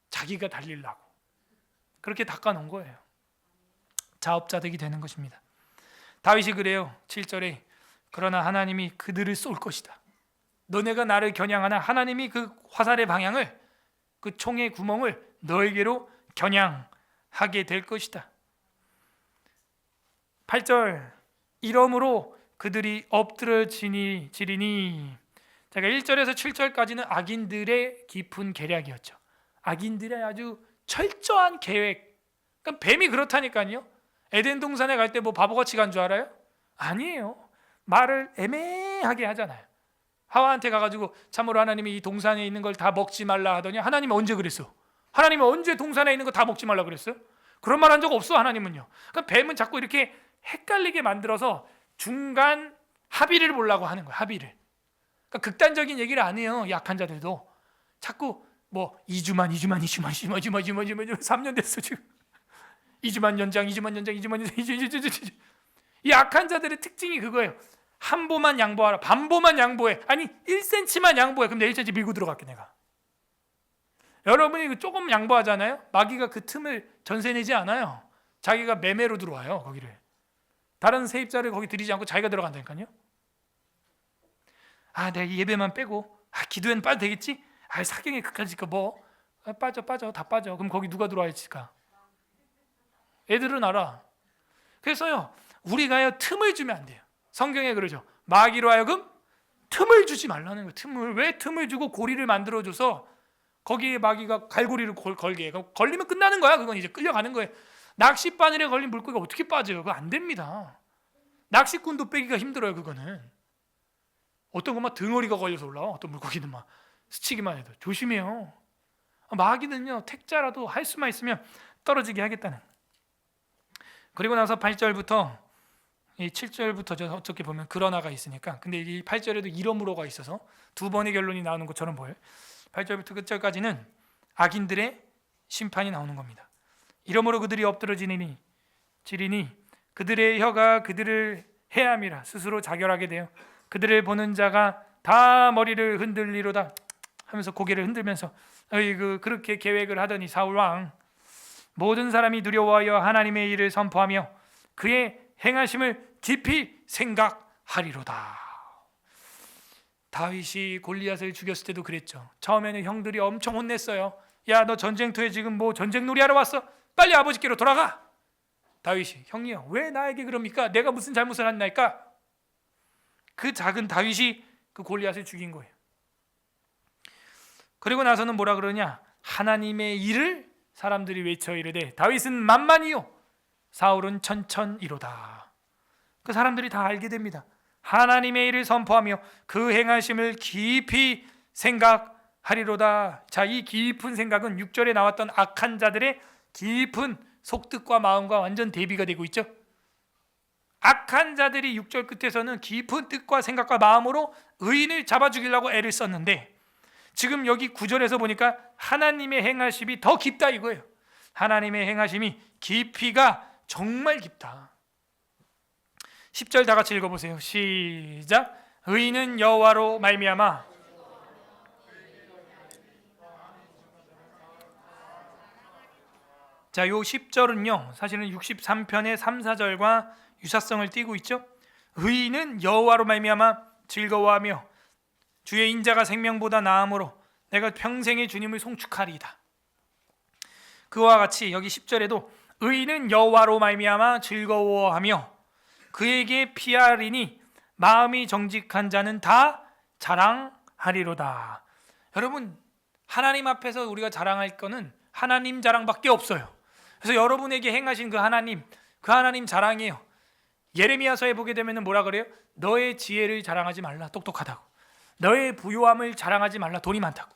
자기가 달리려고. 그렇게 닦아놓은 거예요. 자업자득이 되는 것입니다. 다윗이 그래요. 7절에 그러나 하나님이 그들을 쏠 것이다. 너네가 나를 겨냥하나 하나님이 그 화살의 방향을, 그 총의 구멍을 너에게로 겨냥하게 될 것이다. 8절 이러므로 그들이 엎드러지리니. 제가 1절에서 7절까지는 악인들의 깊은 계략이었죠. 악인들의 아주 철저한 계획. 그러니까 뱀이 그렇다니까요. 에덴 동산에 갈 때 뭐 바보같이 간 줄 알아요? 아니에요. 말을 애매하게 하잖아요. 하와한테 가가지고 참으로 하나님이 이 동산에 있는 걸 다 먹지 말라 하더니 하나님은 언제 그랬어? 하나님은 언제 동산에 있는 거 다 먹지 말라 그랬어요? 그런 말 한 적 없어. 하나님은요. 그러니까 뱀은 자꾸 이렇게 헷갈리게 만들어서 중간 합의를 보려고 하는 거예요. 합의를. 그러니까 극단적인 얘기를 안 해요. 약한 자들도 자꾸 뭐 2주만 3년 됐어 지금. 2주만 연장. 이 약한 자들의 특징이 그거예요. 한 보만 양보하라. 반보만 양보해. 아니 1cm만 양보해. 그럼 내 1cm 밀고 들어갈게 내가. 여러분이 조금 양보하잖아요. 마귀가 그 틈을 전세 내지 않아요. 자기가 매매로 들어와요. 거기를. 다른 세입자를 거기 들이지 않고 자기가 들어간다니까요. 내가 예배만 빼고 기도에는 빠도 되겠지? 사경에 그까짓 거 뭐 빠져 다 빠져. 그럼 거기 누가 들어와 있을까? 애들은 알아. 그래서요 우리가요 틈을 주면 안 돼요. 성경에 그러죠. 마귀로 하여금 틈을 주지 말라는 거예요. 틈을. 왜 틈을 주고 고리를 만들어줘서 거기에 마귀가 갈고리를 걸게 해. 걸리면 끝나는 거야. 그건 이제 끌려가는 거예요. 낚싯바늘에 걸린 물고기가 어떻게 빠져요? 그거 안 됩니다. 낚시꾼도 빼기가 힘들어요. 그거는. 어떤 건 막 등어리가 걸려서 올라와. 어떤 물고기는 막 스치기만 해도. 조심해요. 마귀는요 택자라도 할 수만 있으면 떨어지게 하겠다는. 그리고 나서 8절부터 이 7절부터 어떻게 보면 그러나가 있으니까. 근데 이 8절에도 이러므로가 있어서 두 번의 결론이 나오는 것처럼 보여요. 8절부터 끝절까지는 악인들의 심판이 나오는 겁니다. 이러므로 그들이 엎드러지리니 그들의 혀가 그들을 해함이라 스스로 자결하게 되어 그들을 보는 자가 다 머리를 흔들리로다 하면서 고개를 흔들면서 그렇게 계획을 하더니 사울 왕 모든 사람이 두려워하여 하나님의 일을 선포하며 그의 행하심을 깊이 생각하리로다. 다윗이 골리앗을 죽였을 때도 그랬죠. 처음에는 형들이 엄청 혼냈어요. 야, 너 전쟁터에 지금 뭐 전쟁놀이 하러 왔어? 빨리 아버지께로 돌아가. 다윗이 형이요 왜 나에게 그럽니까? 내가 무슨 잘못을 했나이까? 그 작은 다윗이 그 골리앗을 죽인 거예요. 그리고 나서는 뭐라 그러냐? 하나님의 일을 사람들이 외쳐 이르되 다윗은 만만이요 사울은 천천이로다. 그 사람들이 다 알게 됩니다. 하나님의 일을 선포하며 그 행하심을 깊이 생각하리로다. 자, 이 깊은 생각은 6절에 나왔던 악한 자들의 깊은 속뜻과 마음과 완전 대비가 되고 있죠. 악한 자들이 6절 끝에서는 깊은 뜻과 생각과 마음으로 의인을 잡아 죽이려고 애를 썼는데 지금 여기 9절에서 보니까 하나님의 행하심이 더 깊다 이거예요. 하나님의 행하심이 깊이가 정말 깊다. 10절 다 같이 읽어보세요. 시작. 의인은 여호와로 말미암아 자, 요 10절은요 사실은 63편의 3, 4절과 유사성을 띠고 있죠. 의인은 여호와로 말미암아 즐거워하며 주의 인자가 생명보다 나음으로 내가 평생의 주님을 송축하리이다. 그와 같이 여기 10절에도 의인은 여호와로 말미암아 즐거워하며 그에게 피하리니 마음이 정직한 자는 다 자랑하리로다. 여러분, 하나님 앞에서 우리가 자랑할 거는 하나님 자랑밖에 없어요. 그래서 여러분에게 행하신 그 하나님 자랑이에요. 예레미야서에 보게 되면 뭐라 그래요? 너의 지혜를 자랑하지 말라, 똑똑하다고. 너의 부요함을 자랑하지 말라, 돈이 많다고.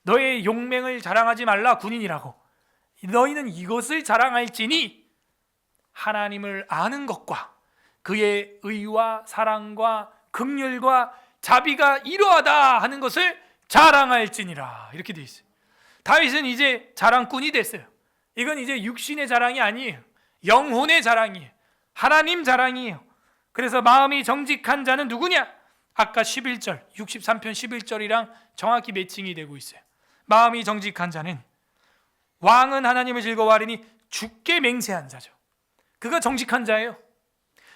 너의 용맹을 자랑하지 말라, 군인이라고. 너희는 이것을 자랑할지니 하나님을 아는 것과 그의 의와 사랑과 긍휼과 자비가 이러하다 하는 것을 자랑할지니라. 이렇게 되어 있어요. 다윗은 이제 자랑꾼이 됐어요. 이건 이제 육신의 자랑이 아니에요. 영혼의 자랑이에요. 하나님 자랑이에요. 그래서 마음이 정직한 자는 누구냐? 아까 11절 63편 11절이랑 정확히 매칭이 되고 있어요. 마음이 정직한 자는, 왕은 하나님을 즐거워하리니 주께 맹세한 자죠. 그가 정직한 자예요.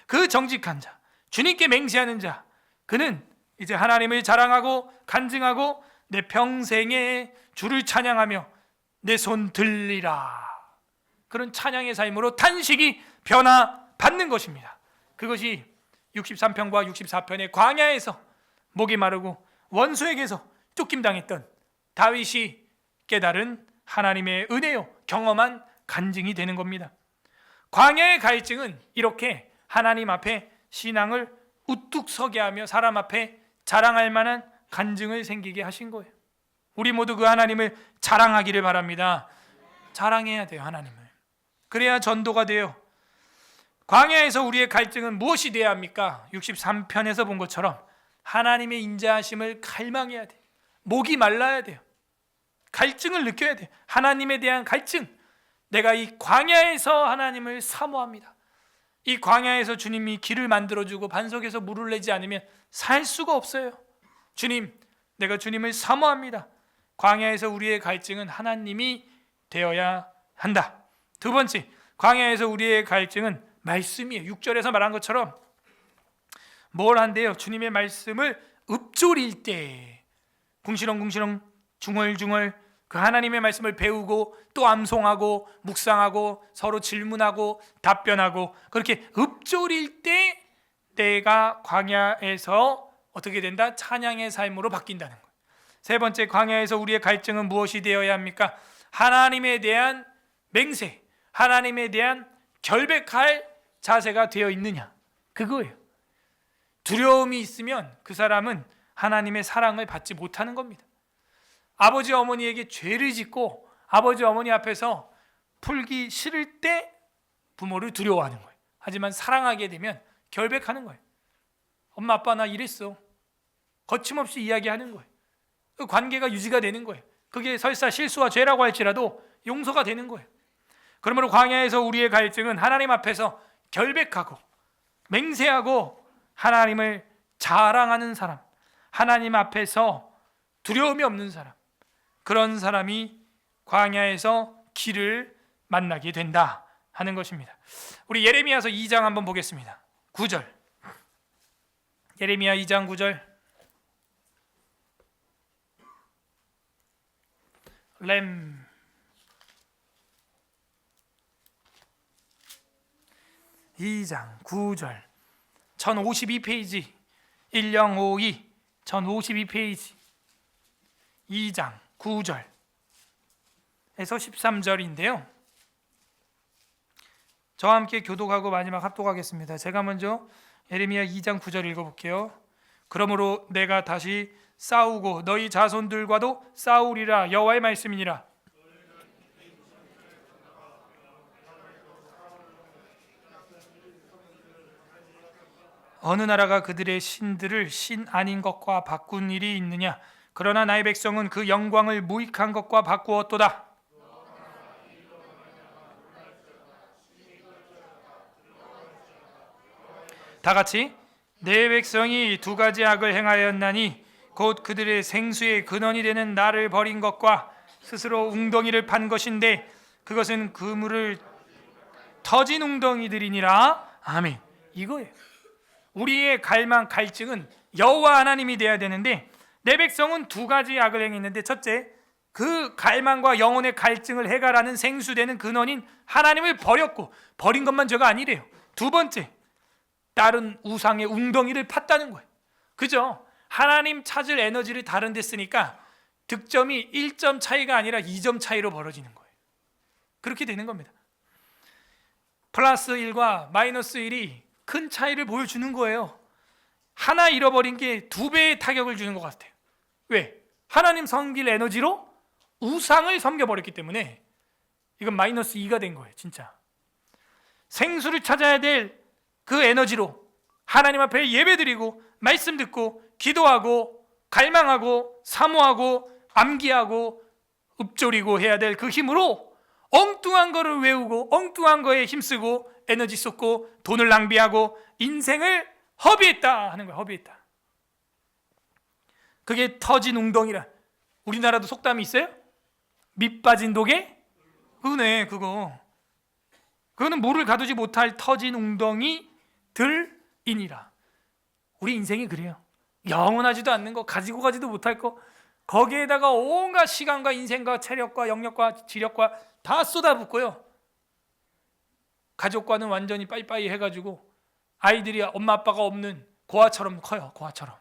그 정직한 자, 주님께 맹세하는 자, 그는 이제 하나님을 자랑하고 간증하고 내 평생에 주를 찬양하며 내 손 들리라, 그런 찬양의 삶으로 탄식이 변화받는 것입니다. 그것이 63편과 64편의 광야에서 목이 마르고 원수에게서 쫓김당했던 다윗이 깨달은 하나님의 은혜요, 경험한 간증이 되는 겁니다. 광야의 갈증은 이렇게 하나님 앞에 신앙을 우뚝 서게 하며 사람 앞에 자랑할 만한 간증을 생기게 하신 거예요. 우리 모두 그 하나님을 자랑하기를 바랍니다. 자랑해야 돼요, 하나님을. 그래야 전도가 돼요. 광야에서 우리의 갈증은 무엇이 돼야 합니까? 63편에서 본 것처럼 하나님의 인자하심을 갈망해야 돼요. 목이 말라야 돼요. 갈증을 느껴야 돼요. 하나님에 대한 갈증. 내가 이 광야에서 하나님을 사모합니다. 이 광야에서 주님이 길을 만들어주고 반석에서 물을 내지 않으면 살 수가 없어요. 주님, 내가 주님을 사모합니다. 광야에서 우리의 갈증은 하나님이 되어야 한다. 두 번째, 광야에서 우리의 갈증은 말씀이에요. 6절에서 말한 것처럼 뭘 한대요? 주님의 말씀을 읊조릴 때 궁시렁궁시렁 중얼중얼 그 하나님의 말씀을 배우고 또 암송하고 묵상하고 서로 질문하고 답변하고 그렇게 읊조릴 때 내가 광야에서 어떻게 된다? 찬양의 삶으로 바뀐다는 거예요. 세 번째, 광야에서 우리의 갈증은 무엇이 되어야 합니까? 하나님에 대한 맹세, 하나님에 대한 결백할 자세가 되어 있느냐, 그거예요. 두려움이 있으면 그 사람은 하나님의 사랑을 받지 못하는 겁니다. 아버지 어머니에게 죄를 짓고 아버지 어머니 앞에서 풀기 싫을 때 부모를 두려워하는 거예요. 하지만 사랑하게 되면 결백하는 거예요. 엄마 아빠 나 이랬어, 거침없이 이야기하는 거예요. 그 관계가 유지가 되는 거예요. 그게 설사 실수와 죄라고 할지라도 용서가 되는 거예요. 그러므로 광야에서 우리의 갈증은 하나님 앞에서 결백하고 맹세하고 하나님을 자랑하는 사람, 하나님 앞에서 두려움이 없는 사람, 그런 사람이 광야에서 길을 만나게 된다 하는 것입니다. 우리 예레미야서 2장 한번 보겠습니다. 9절. 예레미야 2장 9절. 램 2장 9절 1052페이지 1052 1052페이지 2장 9절에서 13절인데요. 저와 함께 교독하고 마지막 합독하겠습니다. 제가 먼저 예레미야 2장 9절 읽어볼게요. 그러므로 내가 다시 싸우고 너희 자손들과도 싸우리라. 여호와의 말씀이니라. 어느 나라가 그들의 신들을 신 아닌 것과 바꾼 일이 있느냐? 그러나 나의 백성은 그 영광을 무익한 것과 바꾸었도다. 다 같이, 내 백성이 두 가지 악을 행하였나니 곧 그들의 생수의 근원이 되는 나를 버린 것과 스스로 웅덩이를 판 것인데 그것은 그물을 터진 웅덩이들이니라. 아멘. 이거예요. 우리의 갈증은 여호와 하나님이 돼야 되는데 내 백성은 두 가지 악을 행했는데, 첫째, 그 갈망과 영혼의 갈증을 해결하는 생수되는 근원인 하나님을 버렸고, 버린 것만 죄가 아니래요. 두 번째, 다른 우상의 웅덩이를 팠다는 거예요. 그죠? 하나님 찾을 에너지를 다른 데 쓰니까 득점이 1점 차이가 아니라 2점 차이로 벌어지는 거예요. 그렇게 되는 겁니다. 플러스 1과 마이너스 1이 큰 차이를 보여주는 거예요. 하나 잃어버린 게 2배의 타격을 주는 것 같아요. 왜? 하나님 섬길 에너지로 우상을 섬겨버렸기 때문에 이건 마이너스 2가 된 거예요. 진짜 생수를 찾아야 될 그 에너지로 하나님 앞에 예배드리고 말씀 듣고 기도하고 갈망하고 사모하고 암기하고 읊조리고 해야 될 그 힘으로 엉뚱한 거를 외우고 엉뚱한 거에 힘쓰고 에너지 쏟고 돈을 낭비하고 인생을 허비했다 하는 거야. 허비했다. 그게 터진 웅덩이라. 우리나라도 속담이 있어요? 밑 빠진 독에? 그거네. 그거는 물을 가두지 못할 터진 웅덩이들이니라. 우리 인생이 그래요. 영원하지도 않는 거, 가지고 가지도 못할 거, 거기에다가 온갖 시간과 인생과 체력과 영역과 지력과 다 쏟아붓고요. 가족과는 완전히 빠이빠이 해가지고 아이들이 엄마 아빠가 없는 고아처럼 커요. 고아처럼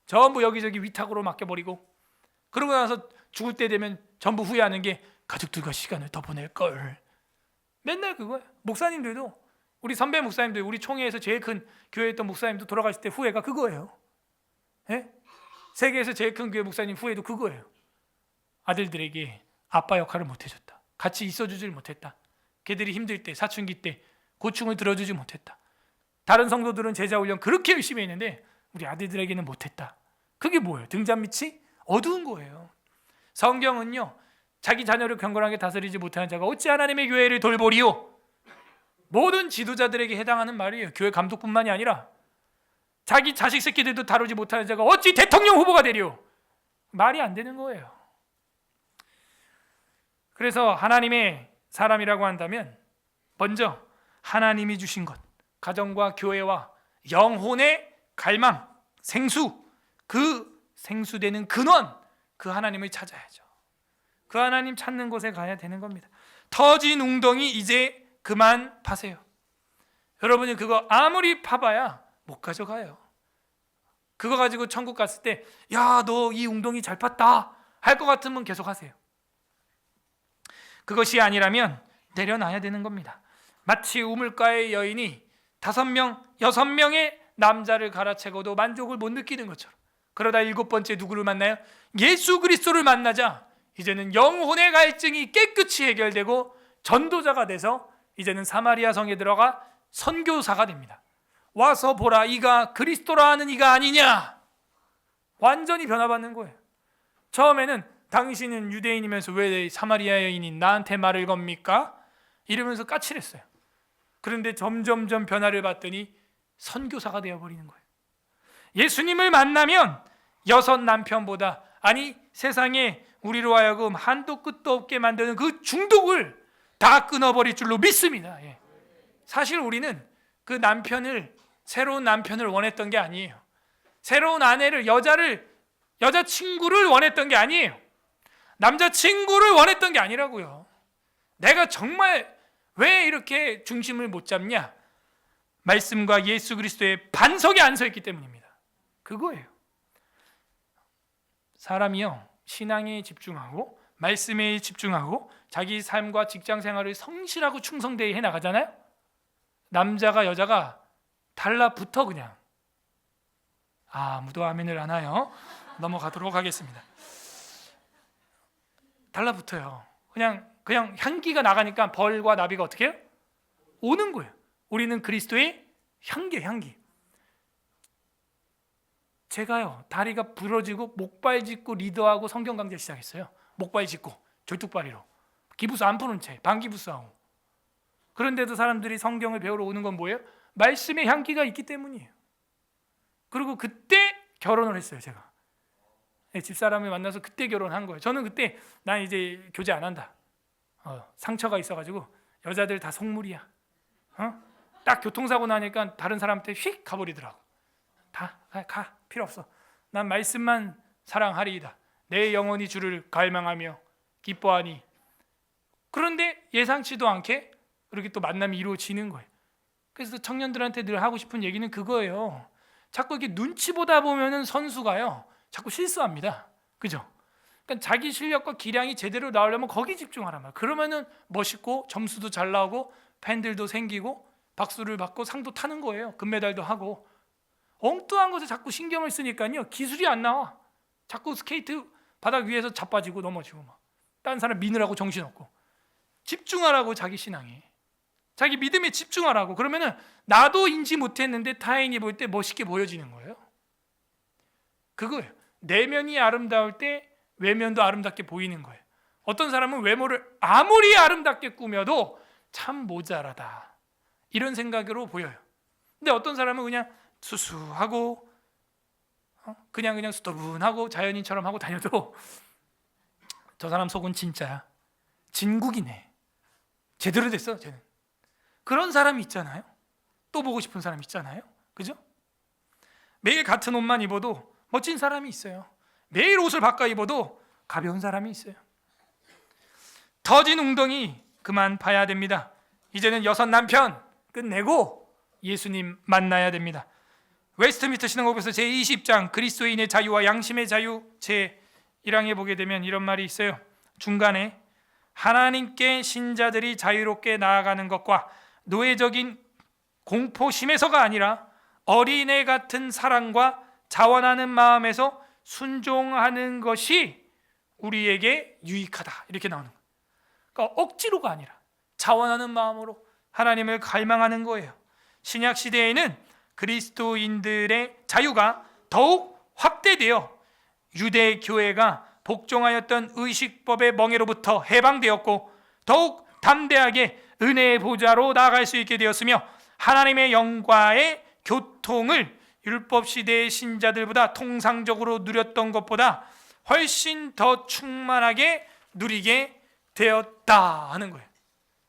전부 여기저기 위탁으로 맡겨버리고, 그러고 나서 죽을 때 되면 전부 후회하는 게 가족들과 시간을 더 보낼 걸. 맨날 그거예요. 목사님들도, 우리 선배 목사님들, 우리 총회에서 제일 큰 교회에 있던 목사님도 돌아가실 때 후회가 그거예요. 예? 세계에서 제일 큰 교회 목사님 후회도 그거예요. 아들들에게 아빠 역할을 못해줬다. 같이 있어주질 못했다. 걔들이 힘들 때, 사춘기 때 고충을 들어주지 못했다. 다른 성도들은 제자 훈련 그렇게 열심히 했는데 우리 아들들에게는 못했다. 그게 뭐예요? 등잔 밑이 어두운 거예요. 성경은요, 자기 자녀를 경건하게 다스리지 못하는 자가 어찌 하나님의 교회를 돌보리요? 모든 지도자들에게 해당하는 말이에요. 교회 감독뿐만이 아니라 자기 자식 새끼들도 다루지 못하는 자가 어찌 대통령 후보가 되리요? 말이 안 되는 거예요. 그래서 하나님의 사람이라고 한다면 먼저 하나님이 주신 것, 가정과 교회와 영혼의 갈망, 생수, 그 생수되는 근원, 그 하나님을 찾아야죠. 그 하나님 찾는 곳에 가야 되는 겁니다. 터진 웅덩이 이제 그만 파세요. 여러분이 그거 아무리 파봐야 못 가져가요. 그거 가지고 천국 갔을 때 야, 너 이 웅덩이 잘 팠다 할 것 같으면 계속 하세요. 그것이 아니라면 내려놔야 되는 겁니다. 마치 우물가의 여인이 5명, 6명의 남자를 갈아채고도 만족을 못 느끼는 것처럼, 그러다 7번째 누구를 만나요? 예수 그리스도를 만나자 이제는 영혼의 갈증이 깨끗이 해결되고 전도자가 돼서 이제는 사마리아 성에 들어가 선교사가 됩니다. 와서 보라, 이가 그리스도라 하는 이가 아니냐. 완전히 변화받는 거예요. 처음에는 당신은 유대인이면서 왜 사마리아 여인이 나한테 말을 겁니까? 이러면서 까칠했어요. 그런데 점점점 변화를 받더니 선교사가 되어버리는 거예요. 예수님을 만나면 6 남편보다, 아니 세상에 우리로 하여금 한도 끝도 없게 만드는 그 중독을 다 끊어버릴 줄로 믿습니다. 예. 사실 우리는 그 남편을, 새로운 남편을 원했던 게 아니에요. 새로운 아내를, 여자친구를 원했던 게 아니에요. 남자친구를 원했던 게 아니라고요. 내가 정말 왜 이렇게 중심을 못 잡냐? 말씀과 예수 그리스도의 반석에 안 서 있기 때문입니다. 그거예요. 사람이요, 신앙에 집중하고 말씀에 집중하고 자기 삶과 직장 생활을 성실하고 충성되게 해나가잖아요. 남자가 여자가 달라붙어. 그냥 아무도 아멘을 안 하요. 넘어가도록 하겠습니다. 달라붙어요. 그냥 향기가 나가니까 벌과 나비가 어떻게 해요? 오는 거예요. 우리는 그리스도의 향기. 제가요, 다리가 부러지고 목발 짚고 리더하고 성경 강좌 시작했어요. 목발 짚고 절뚝발이로 기부스 안 푸는 채 반기부스하고. 그런데도 사람들이 성경을 배우러 오는 건 뭐예요? 말씀의 향기가 있기 때문이에요. 그리고 그때 결혼을 했어요. 제가 집사람을 만나서 그때 결혼한 거예요. 저는 그때 난 이제 교제 안 한다. 상처가 있어가지고 여자들 다 속물이야. 딱 교통사고 나니까 다른 사람한테 휙 가버리더라고. 다 가, 필요 없어. 난 말씀만 사랑하리이다. 내 영혼이 주를 갈망하며 기뻐하니. 그런데 예상치도 않게 이렇게 또 만남이 이루어지는 거예요. 그래서 청년들한테 늘 하고 싶은 얘기는 그거예요. 자꾸 이렇게 눈치 보다 보면은 선수가요, 자꾸 실수합니다. 그죠? 그러니까 자기 실력과 기량이 제대로 나오려면 거기 집중하란 말이에요. 그러면은 멋있고 점수도 잘 나오고 팬들도 생기고 박수를 받고 상도 타는 거예요. 금메달도 하고. 엉뚱한 것에 자꾸 신경을 쓰니까요, 기술이 안 나와. 자꾸 스케이트 바닥 위에서 자빠지고 넘어지고 막. 딴 사람 미느라고 정신없고. 집중하라고, 자기 신앙에. 자기 믿음에 집중하라고. 그러면은 나도 인지 못했는데 타인이 볼 때 멋있게 보여지는 거예요. 그거예요. 내면이 아름다울 때 외면도 아름답게 보이는 거예요. 어떤 사람은 외모를 아무리 아름답게 꾸며도 참 모자라다, 이런 생각으로 보여요. 근데 어떤 사람은 그냥 수수하고 그냥 수더분하고 자연인처럼 하고 다녀도 저 사람 속은 진짜야, 진국이네, 제대로 됐어 쟤는. 그런 사람이 있잖아요. 또 보고 싶은 사람 있잖아요. 그죠? 매일 같은 옷만 입어도 멋진 사람이 있어요. 매일 옷을 바꿔 입어도 가벼운 사람이 있어요. 터진 웅덩이 그만 파야 됩니다. 이제는 여섯 남편 끝내고 예수님 만나야 됩니다. 웨스트민스터 신앙법에서 제20장 그리스도인의 자유와 양심의 자유 제1항에 보게 되면 이런 말이 있어요. 중간에 하나님께 신자들이 자유롭게 나아가는 것과 노예적인 공포심에서가 아니라 어린애 같은 사랑과 자원하는 마음에서 순종하는 것이 우리에게 유익하다, 이렇게 나오는 거예요. 그러니까 억지로가 아니라 자원하는 마음으로 하나님을 갈망하는 거예요. 신약 시대에는 그리스도인들의 자유가 더욱 확대되어 유대 교회가 복종하였던 의식법의 멍에로부터 해방되었고 더욱 담대하게 은혜의 보좌로 나아갈 수 있게 되었으며 하나님의 영과의 교통을 율법 시대의 신자들보다 통상적으로 누렸던 것보다 훨씬 더 충만하게 누리게 되었다 하는 거예요.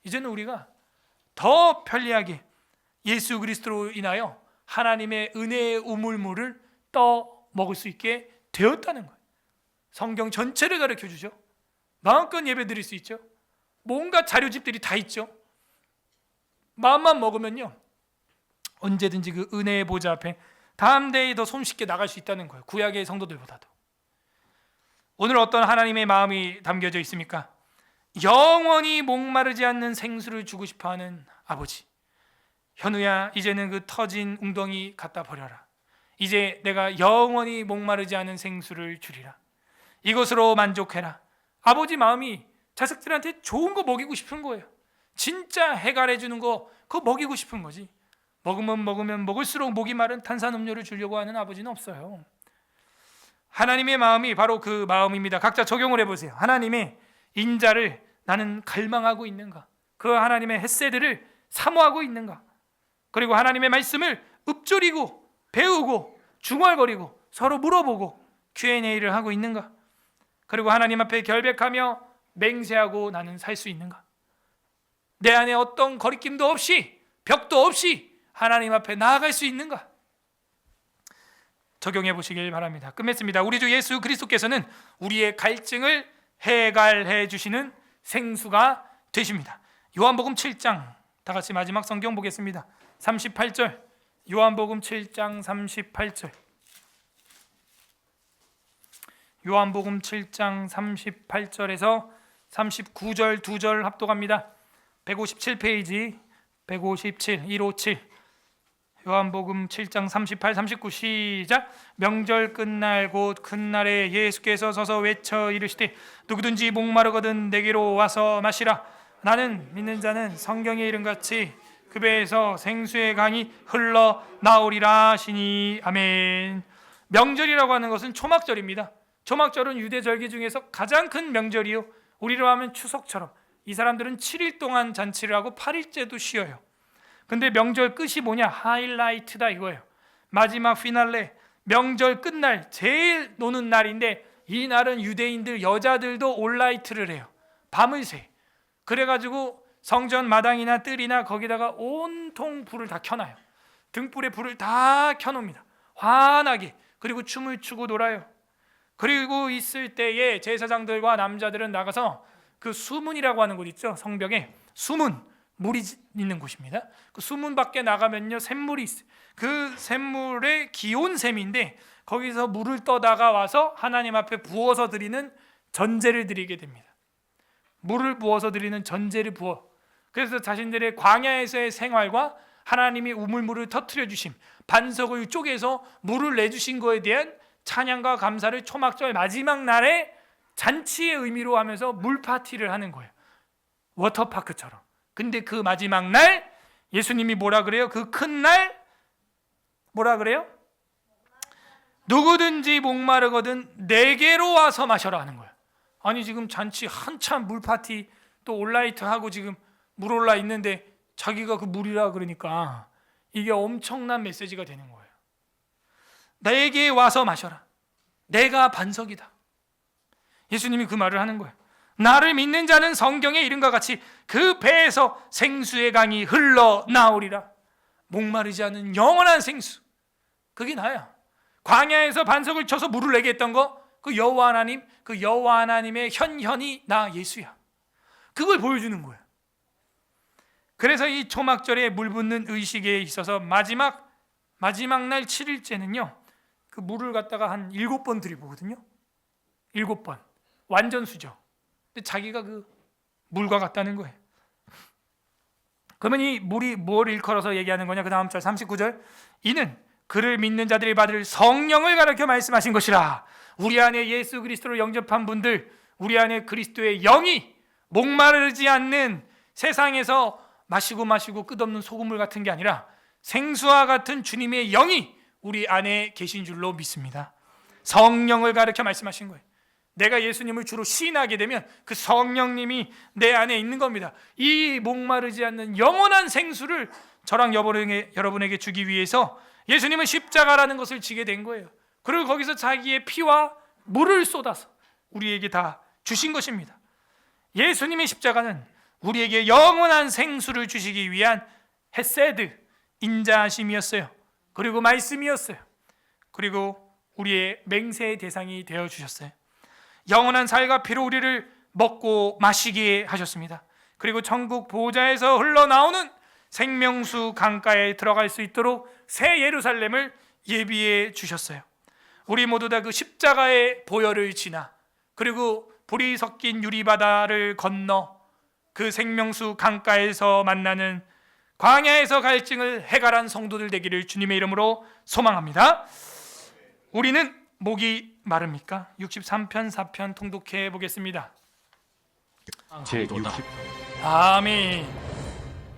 이제는 우리가 더 편리하게 예수 그리스도로 인하여 하나님의 은혜의 우물물을 떠 먹을 수 있게 되었다는 거예요. 성경 전체를 가르쳐 주죠. 마음껏 예배 드릴 수 있죠. 뭔가 자료집들이 다 있죠. 마음만 먹으면요, 언제든지 그 은혜의 보좌 앞에 담대히 더 손쉽게 나갈 수 있다는 거예요. 구약의 성도들보다도. 오늘 어떤 하나님의 마음이 담겨져 있습니까? 영원히 목마르지 않는 생수를 주고 싶어하는 아버지. 현우야, 이제는 그 터진 웅덩이 갖다 버려라. 이제 내가 영원히 목마르지 않은 생수를 주리라. 이것으로 만족해라. 아버지 마음이 자식들한테 좋은 거 먹이고 싶은 거예요. 진짜 해갈해 주는 거 그거 먹이고 싶은 거지. 먹으면 먹을수록 목이 마른 탄산음료를 주려고 하는 아버지는 없어요. 하나님의 마음이 바로 그 마음입니다. 각자 적용을 해보세요. 하나님의 인자를 나는 갈망하고 있는가? 그 하나님의 헷세들을 사모하고 있는가? 그리고 하나님의 말씀을 읊조리고 배우고 중얼거리고 서로 물어보고 Q&A를 하고 있는가? 그리고 하나님 앞에 결백하며 맹세하고 나는 살 수 있는가? 내 안에 어떤 거리낌도 없이 벽도 없이 하나님 앞에 나아갈 수 있는가? 적용해 보시길 바랍니다. 끝맺습니다. 우리 주 예수 그리스도께서는 우리의 갈증을 해갈해 주시는 생수가 되십니다. 요한복음 7장, 다 같이 마지막 성경 보겠습니다. 38절, 요한복음 7장 38절. 요한복음 7장 38절에서 39절 두 절 합독합니다. 157페이지 157, 157. 요한복음 7장 38, 39 시작. 명절 끝날 곧 큰 날에 예수께서 서서 외쳐 이르시되 누구든지 목마르거든 내게로 와서 마시라. 나는 믿는 자는 성경의 이름같이 그 배에서 생수의 강이 흘러 나오리라 하시니. 아멘. 명절이라고 하는 것은 초막절입니다. 초막절은 유대 절기 중에서 가장 큰 명절이요, 우리로 하면 추석처럼 이 사람들은 7일 동안 잔치를 하고 8일째도 쉬어요. 근데 명절 끝이 뭐냐? 하이라이트다 이거예요. 마지막 피날레, 명절 끝날 제일 노는 날인데 이 날은 유대인들 여자들도 올라이트를 해요. 밤을 새. 그래가지고 성전 마당이나 뜰이나 거기다가 온통 불을 다 켜놔요. 등불에 불을 다 켜놓습니다. 환하게. 그리고 춤을 추고 놀아요. 그리고 있을 때에 제사장들과 남자들은 나가서 그 수문이라고 하는 곳 있죠. 성벽에 수문, 물이 있는 곳입니다. 그 수문 밖에 나가면요 샘물이 있어요. 그 샘물에 기온 샘인데 거기서 물을 떠다가 와서 하나님 앞에 부어서 드리는 전제를 드리게 됩니다. 물을 부어서 드리는 전제를 부어. 그래서 자신들의 광야에서의 생활과 하나님이 우물물을 터뜨려 주심, 반석을 쪼개서 물을 내주신 거에 대한 찬양과 감사를 초막절 마지막 날에 잔치의 의미로 하면서 물 파티를 하는 거예요. 워터파크처럼. 근데 그 마지막 날 예수님이 뭐라 그래요? 그 큰 날 뭐라 그래요? 누구든지 목마르거든 내게로 와서 마셔라 하는 거예요. 아니 지금 잔치 한참 물 파티 또 온라이트 하고 지금 물 올라 있는데 자기가 그 물이라 그러니까 이게 엄청난 메시지가 되는 거예요. 내게 와서 마셔라. 내가 반석이다. 예수님이 그 말을 하는 거예요. 나를 믿는 자는 성경의 이름과 같이 그 배에서 생수의 강이 흘러나오리라. 목마르지 않은 영원한 생수. 그게 나야. 광야에서 반석을 쳐서 물을 내게 했던 거, 그 여호와 하나님, 그 여호와 하나님의 현현이 나 예수야. 그걸 보여주는 거예요. 그래서 이 초막절에 물 붓는 의식에 있어서 마지막 날 7일째는요 그 물을 갖다가 한 7번 들이부거든요. 7번 완전 수죠. 근데 자기가 그 물과 같다는 거예요. 그러면 이 물이 뭘 일컬어서 얘기하는 거냐? 그 다음 절 39절 이는 그를 믿는 자들이 받을 성령을 가르쳐 말씀하신 것이라. 우리 안에 예수 그리스도를 영접한 분들, 우리 안에 그리스도의 영이 목마르지 않는 세상에서 마시고 끝없는 소금물 같은 게 아니라 생수와 같은 주님의 영이 우리 안에 계신 줄로 믿습니다. 성령을 가르쳐 말씀하신 거예요. 내가 예수님을 주로 시인하게 되면 그 성령님이 내 안에 있는 겁니다. 이 목마르지 않는 영원한 생수를 저랑 여러분에게 주기 위해서 예수님은 십자가라는 것을 지게 된 거예요. 그리고 거기서 자기의 피와 물을 쏟아서 우리에게 다 주신 것입니다. 예수님의 십자가는 우리에게 영원한 생수를 주시기 위한 헤세드, 인자하심이었어요. 그리고 말씀이었어요. 그리고 우리의 맹세의 대상이 되어주셨어요. 영원한 살과 피로 우리를 먹고 마시게 하셨습니다. 그리고 천국 보좌에서 흘러나오는 생명수 강가에 들어갈 수 있도록 새 예루살렘을 예비해 주셨어요. 우리 모두 다 그 십자가의 보혈을 지나 그리고 불이 섞인 유리바다를 건너 그 생명수 강가에서 만나는 광야에서 갈증을 해갈한 성도들 되기를 주님의 이름으로 소망합니다. 우리는 목이 마릅니까? 63편 4편 통독해 보겠습니다. 제60 아멘.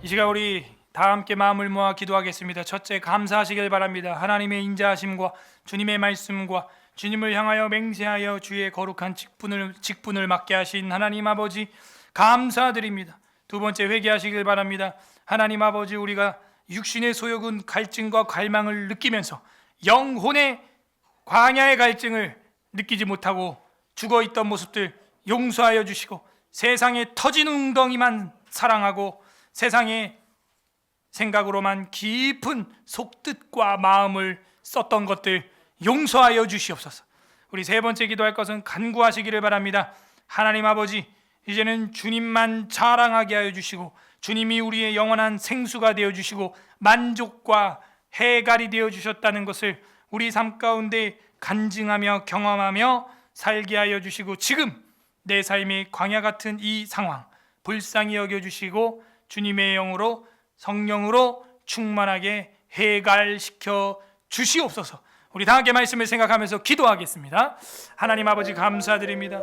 이 시간 우리 다 함께 마음을 모아 기도하겠습니다. 첫째, 감사하시길 바랍니다. 하나님의 인자하심과 주님의 말씀과 주님을 향하여 맹세하여 주의 거룩한 직분을 맡게 하신 하나님 아버지 감사드립니다. 두 번째, 회개하시길 바랍니다. 하나님 아버지, 우리가 육신의 소욕은 갈증과 갈망을 느끼면서 영혼의 광야의 갈증을 느끼지 못하고 죽어있던 모습들 용서하여 주시고 세상에 터진 웅덩이만 사랑하고 세상의 생각으로만 깊은 속뜻과 마음을 썼던 것들 용서하여 주시옵소서. 우리 세 번째 기도할 것은 간구하시기를 바랍니다. 하나님 아버지, 이제는 주님만 자랑하게 하여 주시고 주님이 우리의 영원한 생수가 되어 주시고 만족과 해갈이 되어 주셨다는 것을 우리 삶 가운데 간증하며 경험하며 살게 하여 주시고 지금 내 삶의 광야 같은 이 상황 불쌍히 여겨 주시고 주님의 영으로 성령으로 충만하게 해갈시켜 주시옵소서. 우리 다 함께 말씀을 생각하면서 기도하겠습니다. 하나님 아버지 감사드립니다.